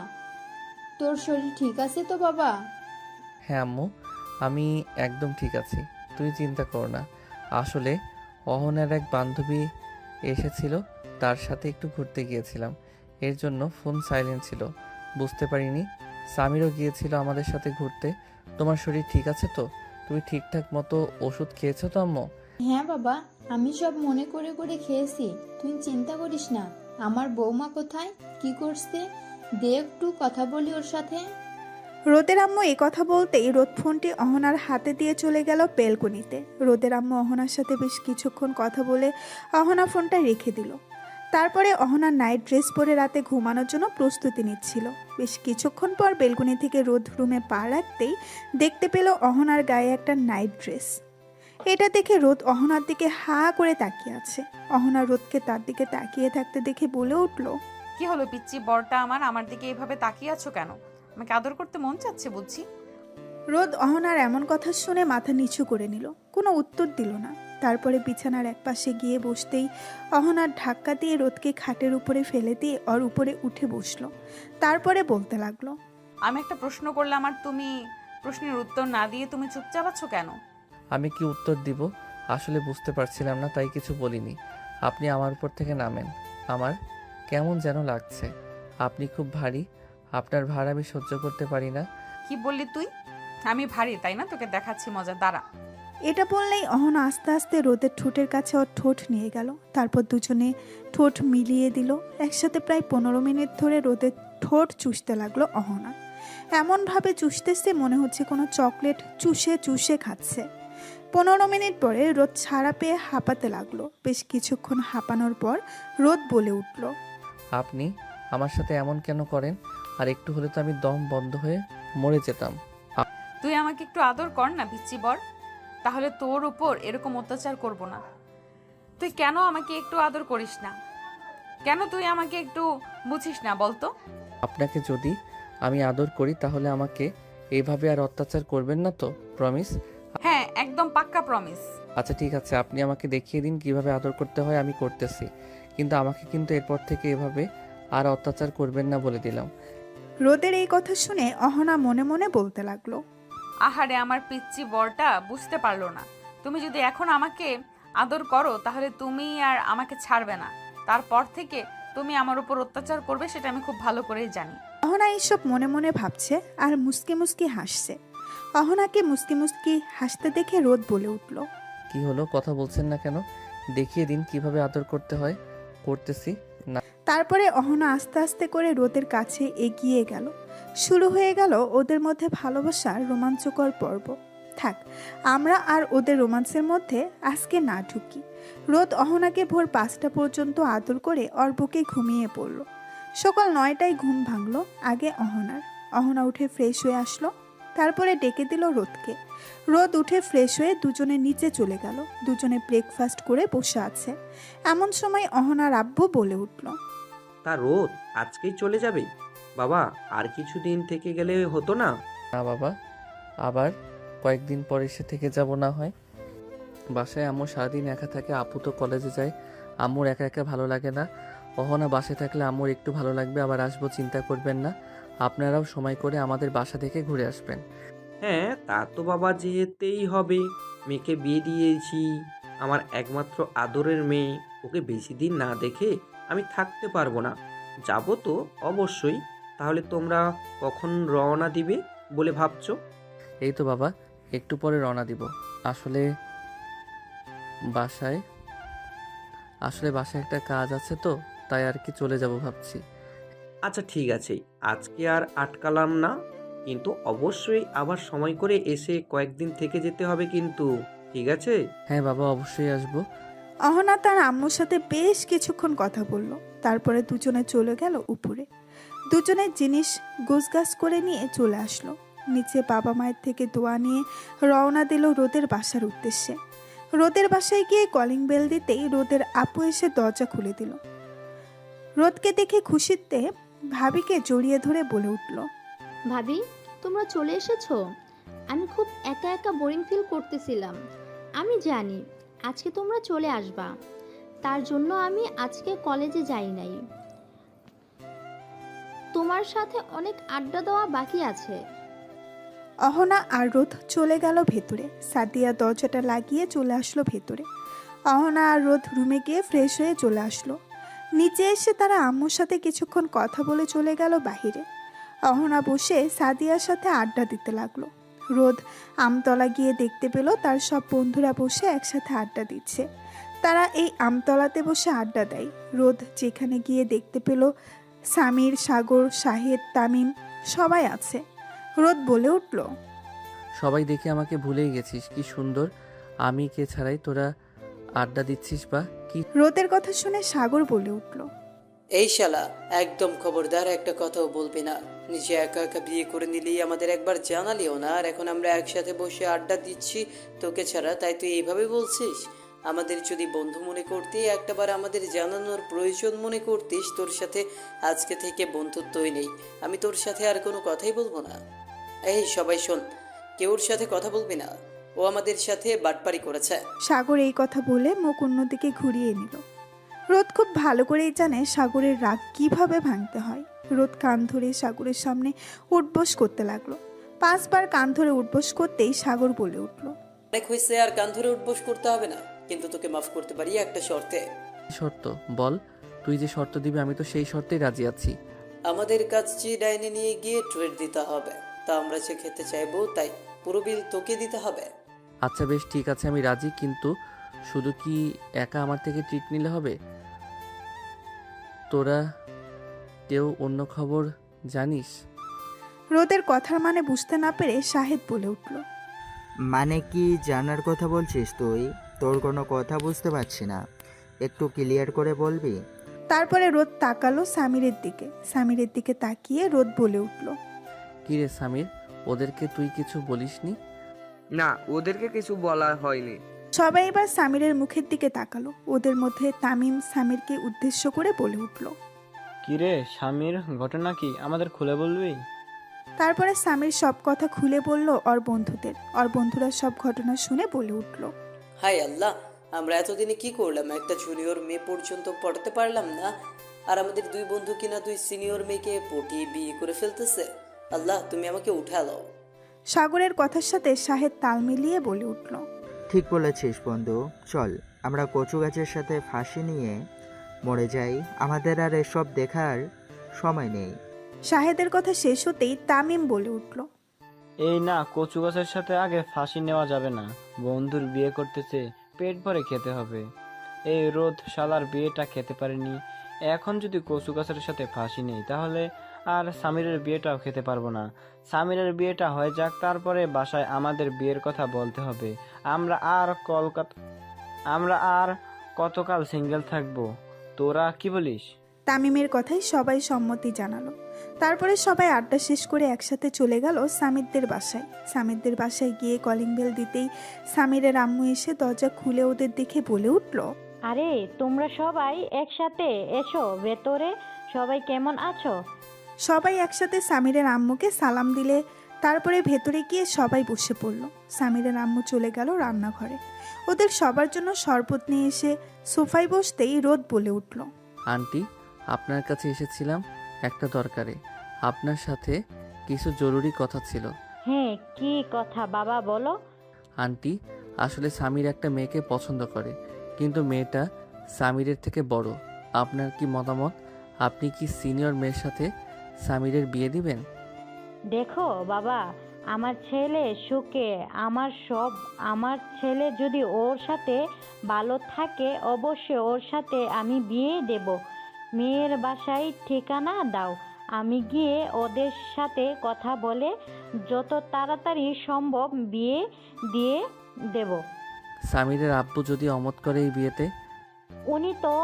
তোর শরীর ঠিক আছে তো বাবা? হ্যাঁ আম্মু, আমি একদম ঠিক আছি, তুই চিন্তা কর না। আসলে অহনার এক বান্ধবী এসেছিল, তার সাথে একটু ঘুরতে গিয়েছিলাম, এর জন্য ফোন সাইলেন্ট ছিল, বুঝতে পারিনি। সামিরও গিয়েছিল আমাদের সাথে ঘুরতে। তোমার শরীর ঠিক আছে তো? তুমি ঠিকঠাক মতো ওষুধ খেয়েছো তো আম্মু? হ্যাঁ বাবা, আমি সব মনে করে করে খেয়েছি, তুই চিন্তা করিস না। আমার বৌমা কোথায়, কি করছে? দে একটু কথা বলি ওর সাথে। রোদের আম্মু এই কথা বলতেই রোদ ফোনটি অহনার হাতে দিয়ে চলে গেল বেলকনিতে। রোদের আম্মু অহনার সাথে বেশ কিছুক্ষণ কথা বলে অহনা ফোনটা রেখে দিল। তারপরে অহনা নাইট ড্রেস পরে রাতে ঘুমানোর জন্য প্রস্তুতি নিচ্ছিল। বেশ কিছুক্ষণ পর বেলকনি থেকে রোদ রুমে পা রাখতেই দেখতে পেল অহনার গায়ে একটা নাইট ড্রেস। এটা দেখে রোদ অহনার দিকে হা করে তাকিয়ে আছে। অহনা রোদকে তার দিকে তাকিয়ে থাকতে দেখে বলে উঠল। কি হলো পিচ্চি বরটা আমার দিকে এভাবে তাকিয়ে আছো কেন? আমাকে আদর করতে মন চাচ্ছে বুঝছি। রোদ অহনার এমন কথা শুনে মাথা নিচু করে নিল, কোনো উত্তর দিল না। তারপরে বিছানার একপাশে গিয়ে বসতেই অহনার ধাক্কা দিয়ে রোদকে খাটের উপরে ফেলে দিয়ে ওর উপরে উঠে বসলো। তারপরে বলতে লাগলো। আমি একটা প্রশ্ন করলাম আর তুমি প্রশ্নের উত্তর না দিয়ে তুমি চুপচাপ আছো কেন? আমি কি উত্তর দিব আসলে বুঝতে পারছিলাম না, তাই কিছু বলিনি। আপনি আমার উপর থেকে নামেন, আমার কেমন যেন লাগছে। আপনি খুব ভারী, আপনার ভার আমি সহ্য করতে পারি না। কি বললি তুই? আমি ভারী তাই না? তোকে দেখাচ্ছি মজা, দাঁড়া। এটা বললেই অহনা আস্তে আস্তে রোদের ঠোঁটের কাছে ওর ঠোঁট নিয়ে গেল। তারপর দুজনে ঠোঁট মিলিয়ে দিল। একসাথে প্রায় 15 মিনিট ধরে রোদের ঠোঁট চুষতে লাগলো অহনা। এমনভাবে চুষতেছে মনে হচ্ছে কোনো চকলেট চুষে চুষে খাচ্ছে। 15 মিনিট পরে রোদ ছাড়া পেয়ে হাঁপাতে লাগলো। বেশ কিছুক্ষণ হাঁপানোর পর রোদ বলে উঠল। আপনি আমার সাথে এমন কেন করেন? আর একটু হলে তো আমি দম বন্ধ হয়ে মরে যেতাম। তুই আমাকে একটু আদর কর না পিচ্চি বর, তাহলে তোর উপর এরকম অত্যাচার করব না। তুই কেন আমাকে একটু আদর করিস না? কেন তুই আমাকে একটু বুঝিস না বলতো? আপনাকে যদি আমি আদর করি তাহলে আমাকে এইভাবে আর অত্যাচার করবেন না তো? প্রমিস? হ্যাঁ, একদম পাক্কা প্রমিস। আচ্ছা ঠিক আছে, আপনি আমাকে দেখিয়ে দিন কিভাবে আদর করতে হয়, আমি করতেছি। কিন্তু আমাকে কিন্তু এরপর থেকে এভাবে আর অত্যাচার করবেন না বলে দিলাম। রোদের এই কথা শুনে অহনা মনে মনে বলতে লাগলো। আহারে, আমার পিচ্চি বরটা বুঝতে পারলো না। তুমি যদি এখন আমাকে আদর করো তাহলে তুমি আর আমাকে ছাড়বে না। তারপর থেকে তুমি আমার উপর অত্যাচার করবে, সেটা আমি খুব ভালো করেই জানি। অহনা এইসব মনে মনে ভাবছে আর মুস্কি মুস্কি হাসছে। অহনাকে মুস্কি মুস্কি হাসতে দেখে রোদ বলে উঠল, কি হলো, কথা বলছেন না কেন? দেখিয়ে দিন কিভাবে আদর করতে হয়। করতেছি না। তারপরে অহনা আস্তে আস্তে করে রোদের কাছে এগিয়ে গেল। শুরু হয়ে গেল ওদের মধ্যে ভালোবাসার রোমাঞ্চকর পর্ব। থাক, আমরা আর ওদের রোমান্সের মধ্যে আজকে না ঢুকি। রোদ অহনাকে ভোর 5টা পর্যন্ত আদর করে ওর বুকে ঘুমিয়ে পড়ল। সকাল 9টায় ঘুম ভাঙলো আগে অহনার। অহনা উঠে ফ্রেশ হয়ে আসলো, তারপরে ডেকে দিল রোদকে। রোদ উঠে ফ্রেশ হয়ে দুজনে নিচে চলে গেল। দুজনে ব্রেকফাস্ট করে বসে আছে। এমন সময় অহনার আব্বু বলে উঠল, তা রোদ আজকেই চলে যাবে? বাবা আর কিছুদিন থেকে গেলে হতো না? না বাবা, আবার কয়েকদিন পর এসে থেকে যাব না হয়। বাসায় আম্মু সারাদিন একা থাকে, আপু তো কলেজে যায়। আম্মুর একা একা ভালো লাগে না। অহনা বাসায় থাকলে আম্মুর একটু ভালো লাগবে। আবার আসবো, চিন্তা করবেন না। আপনারাও সময় করে আমাদের বাসা থেকে ঘুরে আসবেন। হ্যাঁ তা তো বাবা, যেতেই হবে। মেয়েকে বিয়ে দিয়েছি, আমার একমাত্র আদরের মেয়ে। ওকে বেশি দিন না দেখে আমি থাকতে পারবো না। যাব তো অবশ্যই। তাহলে তোমরা কখন রওনা দিবে বলে ভাবছো? এই তো বাবা, একটু পরে রওনা দিব। আসলে বাসায় একটা কাজ আছে তো, তাই আর কি চলে যাব ভাবছি। আচ্ছা ঠিক আছে, আজকে আর আটকালাম না, কিন্তু অবশ্যই আবার সময় করে এসে কয়েকদিন থেকে যেতে হবে কিন্তু, ঠিক আছে? হ্যাঁ বাবা, অবশ্যই আসবো। অহনা তার আম্মুর সাথে বেশ কিছুক্ষণ কথা বলল। তারপরে দুজনে চলে গেল উপরে। দুজনের জিনিস গোছগাছ করে নিয়ে চলে আসলো নিচে। বাবা মায়ের থেকে দোয়া নিয়ে রওনা দিল রোদের বাসার উদ্দেশ্যে। রোদের বাসায় গিয়ে কলিং বেল দিতেই রোদের আপু এসে দরজা খুলে দিল। রোদকে দেখে খুশিতে ভাবিকে জড়িয়ে ধরে বলে উঠল, ভাবি, তোমরা চলে এসেছো? আমি খুব একা একা বোরিং ফিল করতেছিলাম। আমি জানি আজকে তোমরা চলে আসবা, তার জন্য আমি আজকে কলেজে যাই নাই। তোমার সাথে অনেক আড্ডা দেওয়া বাকি আছে। অহনা আর রোদ চলে গেল ভেতরে। সাদিয়া দরজাটা লাগিয়ে চলে আসলো ভেতরে। অহনা আর রোদ রুমে গিয়ে ফ্রেশ হয়ে চলে আসলো। নিচে এসে তারা আম্মুর সাথে কিছুক্ষণ কথা বলে চলে গেল বাহিরে। অহনা বসে সাদিয়ার সাথে আড্ডা দিতে লাগলো। রোদ আমতলা গিয়ে দেখতে পেল তার সব বন্ধুরা বসে একসাথে আড্ডা দিচ্ছে। তারা এই আমতলাতে বসে আড্ডা দেয়। রোদ যেখানে গিয়ে দেখতে পেল সামির, সাগর, শাহেদ, তামিম সবাই আছে। রোদ বলে উঠল, সবাই দেখে আমাকে ভুলেই গেছিস। কি সুন্দর আমি কে ছাড়াই তোরা আড্ডা দিচ্ছিস বা কি? রোদের কথা শুনে সাগর বলে উঠল, এই শালা, একদম খবরদার একটা কথাও বলবি না। নিজে একা একা বিয়ে করে নিলেই আমাদের একবার জানালিও না, আর এখন আমরা একসাথে বসে আড্ডা দিচ্ছি তোকে ছাড়া, তাই তুই এইভাবে বলছিস? আমাদের যদি বন্ধু মনে করতি, একটাবার আমাদের জানানোর প্রয়োজন মনে করতিস, তোর সাথে আজকে থেকে বন্ধুত্বই নেই। আমি তোর সাথে আর কোনো কথাই বলবো না। এই সবাই শোন, কেউর সাথে কথা বলবি না। ও আমাদের সাথে বাটপারি করেছে। সাগর এই কথা বলে মুখ অন্যদিকে ঘুরিয়ে নিল। রোদ খুব ভালো করেই জানে সাগরের রাগ কিভাবে ভাঙতে হয়। রোদ কান ধরে সাগরের সামনে উঠবোস করতে লাগলো। 5 বার কান ধরে উঠবোস করতেই সাগর বলে উঠল, অনেক হয়েছে, আর কান ধরে উঠবোস করতে হবে না, কিন্তু তোকে মাফ করতে পারি একটা শর্তে। শর্ত বল, তুই যে শর্ত দিবি আমি তো সেই শর্তেই রাজি আছি। আমাদের কাচ্চি ডাইনে নিয়ে গিয়ে ট্রিট দিতে হবে। তা আমরা যে খেতে চাইবো, তাই পুরো বিল তোকে দিতে হবে। আচ্ছা বেশ, ঠিক আছে, আমি রাজি। কিন্তু শুধু কি একা আমার থেকে ট্রিট নিলে হবে? তোরা কেউ অন্য খবর জানিস? রোদের কথার মানে বুঝতে না পেরে শাহেদ বলে উঠল, মানে কি জানার কথা বলছিস তুই? তোর কোনো কথা বুঝতে পারছি না, একটু ক্লিয়ার করে বলবি? তারপরে রোদ তাকালো সামিরের দিকে। সামিরের দিকে তাকিয়ে রোদ বলে উঠল, কি রে সামির, ওদেরকে তুই কিছু বলিসনি? না, ওদেরকে কিছু বলা হয়নি। সবাই এবার সামিরের মুখের দিকে তাকালো। ওদের মধ্যে তামিম সামিরকে উদ্দেশ্য করে বলে উঠল, কিরে সামির, ঘটনা কি আমাদের খুলে বলবি? তারপরে সামির সব কথা খুলে বলল ওর বন্ধুদের। ওর বন্ধুরা সব ঘটনা শুনে বলে উঠল, হাই আল্লাহ, আমরা এতদিনে কি করলাম? একটা জুনিয়র মেয়ে পর্যন্ত পড়াতে পারলাম না, আর আমাদের 2 বন্ধু কিনা 2 সিনিয়র মেয়েকে পটিয়ে বিয়ে করে ফেলতেছে। আল্লাহ, তুমি আমাকে উঠা দাও। সাগরের কথার সাথে শাহেদ তাল মিলিয়ে বলে উঠল, ঠিক বলেছিস বন্ধু, চল আমরা কচু গাছের সাথে ফাঁসি নিয়ে মরে যাই। আমাদের আর এসব দেখার সময় নেই। শাহেদের কথা শেষ হতেই তামিম বলে উঠল, এই না, কচু গাছের সাথে আগে ফাঁসি নেওয়া যাবে না। বন্ধুর বিয়ে করতেছে, পেট ভরে খেতে হবে। এই রোদ শালার বিয়েটা খেতে পারেনি, এখন যদি কচু গাছের সাথে ফাঁসি নেই তাহলে আর সামিরের বিয়েটাও খেতে পারবো না। সামিরের বিয়েটা হয়ে যাক, তারপরে বাসায় আমাদের বিয়ের কথা বলতে হবে। আমরা আর কতকাল সিঙ্গেল থাকবো, তোরা কি বলিস? তামিমের কথায় সবাই সম্মতি জানালো। তারপরে সবাই আড্ডা শেষ করে একসাথে চলে গেল সামিরদের বাসায়। সামিরদের বাসায় গিয়ে কলিং বেল দিতেই সামিরের আম্মু এসে দরজা খুলে ওদের দেখে বলে উঠল, আরে তোমরা সবাই একসাথে এসো ভেতরে, সবাই কেমন আছো? সবাই একসাথে সামিরের আম্মুকে সালাম দিলে তারপরে ভেতরে গিয়ে সবাই বসে পড়ল। সামিরের আম্মু চলে গেল রান্নাঘরে। ওদের সবার জন্য শরবত নিয়ে এসে সোফায় বসতেই রোদ বলে উঠল, আন্টি, আপনার কাছে এসেছিলাম একটা দরকারে। আপনার সাথে কিছু জরুরি কথা ছিল। হ্যাঁ, কি কথা বাবা বলো। আন্টি, আসলে সামির একটা মেয়েকে পছন্দ করে, কিন্তু মেয়েটা সামিরের থেকে বড়। আপনার কি মতামত? আপনি কি সিনিয়র মেয়ের সাথে সামিরের বিয়ে দিবেন? দেখো বাবা, আমার ছেলে সুখে, আমার ছেলে যদি ওর সাথে ভালো থাকে অবশ্যই ওর সাথে আমি বিয়ে দেব। মেয়ের বাসায় ঠিকানা দাও, আমি গিয়ে ওদের সাথে কথা বলে যত তাড়াতাড়ি সম্ভব বিয়ে দিয়ে দেব। সামিরের আব্বু যদি অমত করে এই বিয়েতে? উনি তো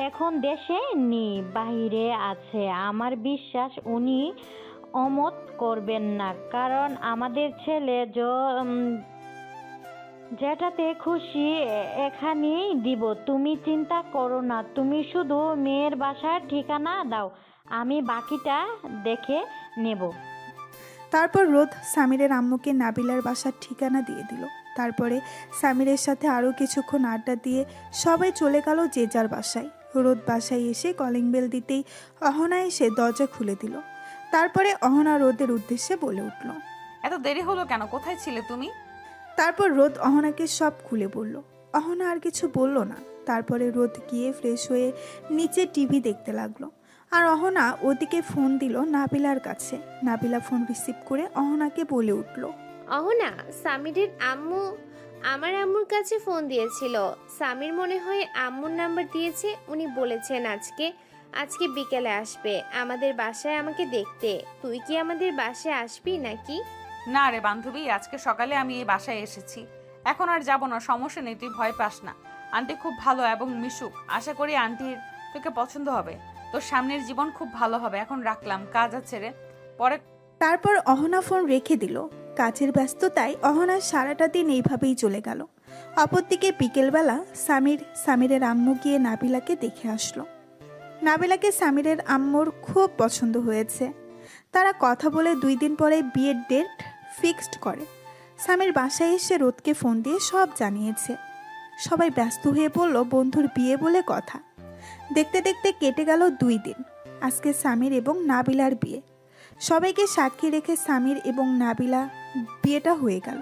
এখন দেশে নেই, বাইরে আছে। আমার বিশ্বাস উনি অমত করবেন না, কারণ আমাদের ছেলে যেটাতে খুশি এখানেই দিব। তুমি চিন্তা করো না, তুমি শুধু মেয়ের বাসার ঠিকানা দাও, আমি বাকিটা দেখে নেব। তারপর রোদ সামিরের আম্মুকে নাবিলার বাসার ঠিকানা দিয়ে দিল। তারপরে সামিরের সাথে আরও কিছুক্ষণ আড্ডা দিয়ে সবাই চলে গেল যে যার বাসায়। রোদ বাসায় এসে কলিং বেল দিতেই অহনা এসে দরজা খুলে দিল। তারপরে অহনা রোদের উদ্দেশ্যে বলে উঠল, এত দেরি হলো কেন? কোথায় ছিলে তুমি? তারপর রোদ অহনাকে সব খুলে বলল। অহনা আর কিছু বলল না। তারপরে রোদ গিয়ে ফ্রেশ হয়ে নিচে টিভি দেখতে লাগলো। আর অহনা ওদিকে ফোন দিল নাবিলার কাছে। নাবিলা ফোন রিসিভ করে অহনাকে বলে উঠল, অহনা, সামিরের আম্মু আমার আম্মুর কাছে ফোন দিয়েছিল। সামির মনে হয় আম্মুর নাম্বার দিয়েছে। উনি বলেছেন আজকে বিকেলে আসবে আমাদের বাসায় আমাকে দেখতে। তুই কি আমাদের বাসায় আসবি নাকি? না রে বান্ধবী, আজকে সকালে আমি এই বাসায় এসেছি, এখন আর যাব না। সমস্যা নেই, তুই ভয় পাস না। আন্টি খুব ভালো এবং মিশুক, আশা করি আন্টির তোকে পছন্দ হবে। তোর সামনের জীবন খুব ভালো হবে। এখন রাখলাম, কাজ আছে রে, পরে। তারপর অহনা ফোন রেখে দিল। কাজের ব্যস্ততায় অহনার সারাটা দিন এইভাবেই চলে গেল। অপরদিকে বিকেলবেলা সামিরের আম্মু গিয়ে নাবিলাকে দেখে আসলো। নাবিলাকে সামিরের আম্মুর খুব পছন্দ হয়েছে। তারা কথা বলে 2 দিন পরে বিয়ের ডেট ফিক্সড করে। সামির বাসায় এসে রোদকে ফোন দিয়ে সব জানিয়েছে। সবাই ব্যস্ত হয়ে পড়ল বন্ধুর বিয়ে বলে কথা। দেখতে দেখতে কেটে গেল 2 দিন। আজকে সামির এবং নাবিলার বিয়ে। সবাইকে সাক্ষী রেখে সামির এবং নাবিলা বিয়েটা হয়ে গেল।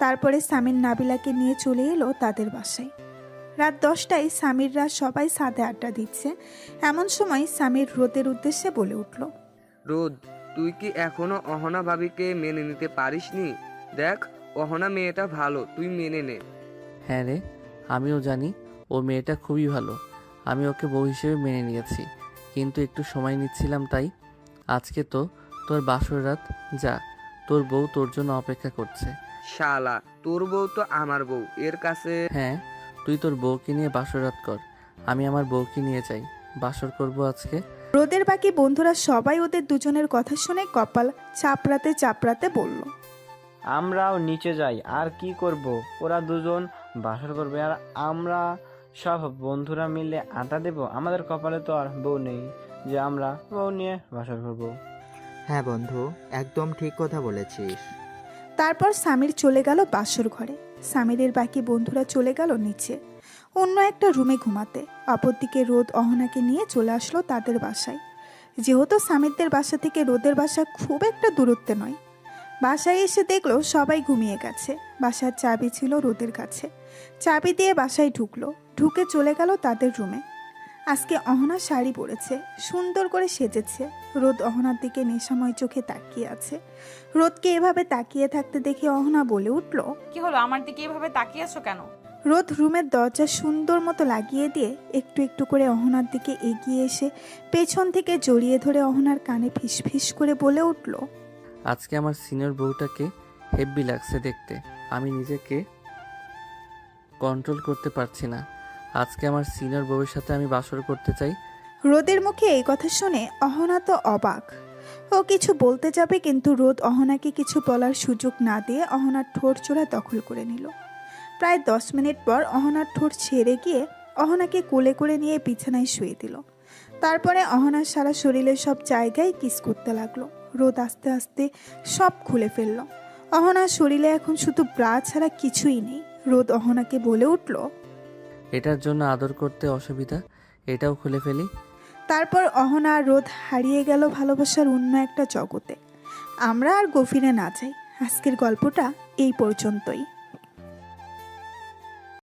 তারপরে সামির নাবিলাকে নিয়ে চলে এলো তাদের বাসায়। রাত 10টায় সামিররা সবাই সাদে আড্ডা দিচ্ছে। এমন সময় সামির রোদের উদ্দেশ্যে বলে উঠল, রোদ, তুই কি এখনো অহনা ভাবিকে মেনে নিতে পারিসনি? দেখ, অহনা মেয়েটা ভালো, তুই মেনে নে। হ্যাঁ রে, আমিও জানি ও মেয়েটা খুবই ভালো। আমি ওকে বউ হিসেবে মেনে নিয়েছি, কিন্তু একটু সময় নিচ্ছিলাম তাই। আজকে তো তোর বাসর রাত, যা, তোর বউ তোর জন্য অপেক্ষা করছে। শালা, তোর বউ তো আমার বউ, এর কাছে। হ্যাঁ, তুই তোর বউকে নিয়ে বাসর রাত কর, আমি আমার বউকে নিয়ে যাই, বাসর করব আজকে। রোদের বাকি বন্ধুরা সবাই ওদের দুজনের কথা শুনে কপাল চাপড়াতে চাপড়াতে বলল, আমরাও নিচে যাই, আর কি করব, ওরা দুজন বাসর করবে আর আমরা সব বন্ধুরা মিলে আড্ডা দেব। আমাদের কপালে তো আর বউ নেই যে আমরা বউ নিয়ে বাসর করব। হ্যাঁ বন্ধু, একদম ঠিক কথা বলেছিস। তারপর সামির চলে গেল বাসর ঘরে। সামিরের বাকি বন্ধুরা চলে গেল নিচে অন্য একটা রুমে ঘুমাতে। অপরদিকে রোদ অহনাকে নিয়ে চলে আসলো তাদের বাসায়। যেহেতু সামিরদের বাসা থেকে রোদের বাসা খুব একটা দূরত্বে নয়। বাসায় এসে দেখলো সবাই ঘুমিয়ে গেছে। বাসার চাবি ছিল রোদের কাছে। চাবি দিয়ে বাসায় ঢুকে চলে গেল তাদের রুমে। আজকে অহনা শাড়ি পরেছে, সুন্দর করে সেজেছে। রোদ অহনার দিকে নেশাময় চোখে তাকিয়ে আছে। রোদকে এভাবে তাকিয়ে থাকতে দেখে অহনা বলে উঠল, কি হলো, আমার দিকে এভাবে তাকিয়ে আছো কেন? রোদ রুমের দরজা সুন্দর মতো লাগিয়ে দিয়ে একটু একটু করে অহনার দিকে এগিয়ে এসে পেছন থেকে জড়িয়ে ধরে অহনার কানে ফিসফিস করে বলে উঠল, আজকে আমার সিনিয়র বউটাকে হেব্বি লাগছে দেখতে। আমি নিজেকে কন্ট্রোল করতে পারছি না। আজকে আমার সিনিয়র বউয়ের সাথে আমি বাসর করতে চাই। রোদের মুখে এই কথা শুনে অহনা তো অবাক। ও কিছু বলতে যাবে, কিন্তু রোদ অহনাকে কিছু বলার সুযোগ না দিয়ে অহনার ঠোঁট জোড়া দখল করে নিল। প্রায় 10 মিনিট পর অহনার ঠোঁট ছেড়ে গিয়ে অহনাকে কোলে করে নিয়ে বিছানায় শুয়ে দিল। তারপরে অহনার সারা শরীরের সব জায়গায় কিস করতে লাগলো। রোদ আস্তে আস্তে সব খুলে ফেলল। অহনার শরীরে এখন শুধু ব্রা ছাড়া কিছুই নেই। রোদ অহনাকে বলে উঠল, এটার জন্য আদর করতে অসুবিধা, এটাও খুলে ফেলি। তারপর অহনা আর রোদ হারিয়ে গেল ভালোবাসার অন্য একটা জগতে। আমরা আর গভীরে না যাই, আজকের গল্পটা এই পর্যন্তই।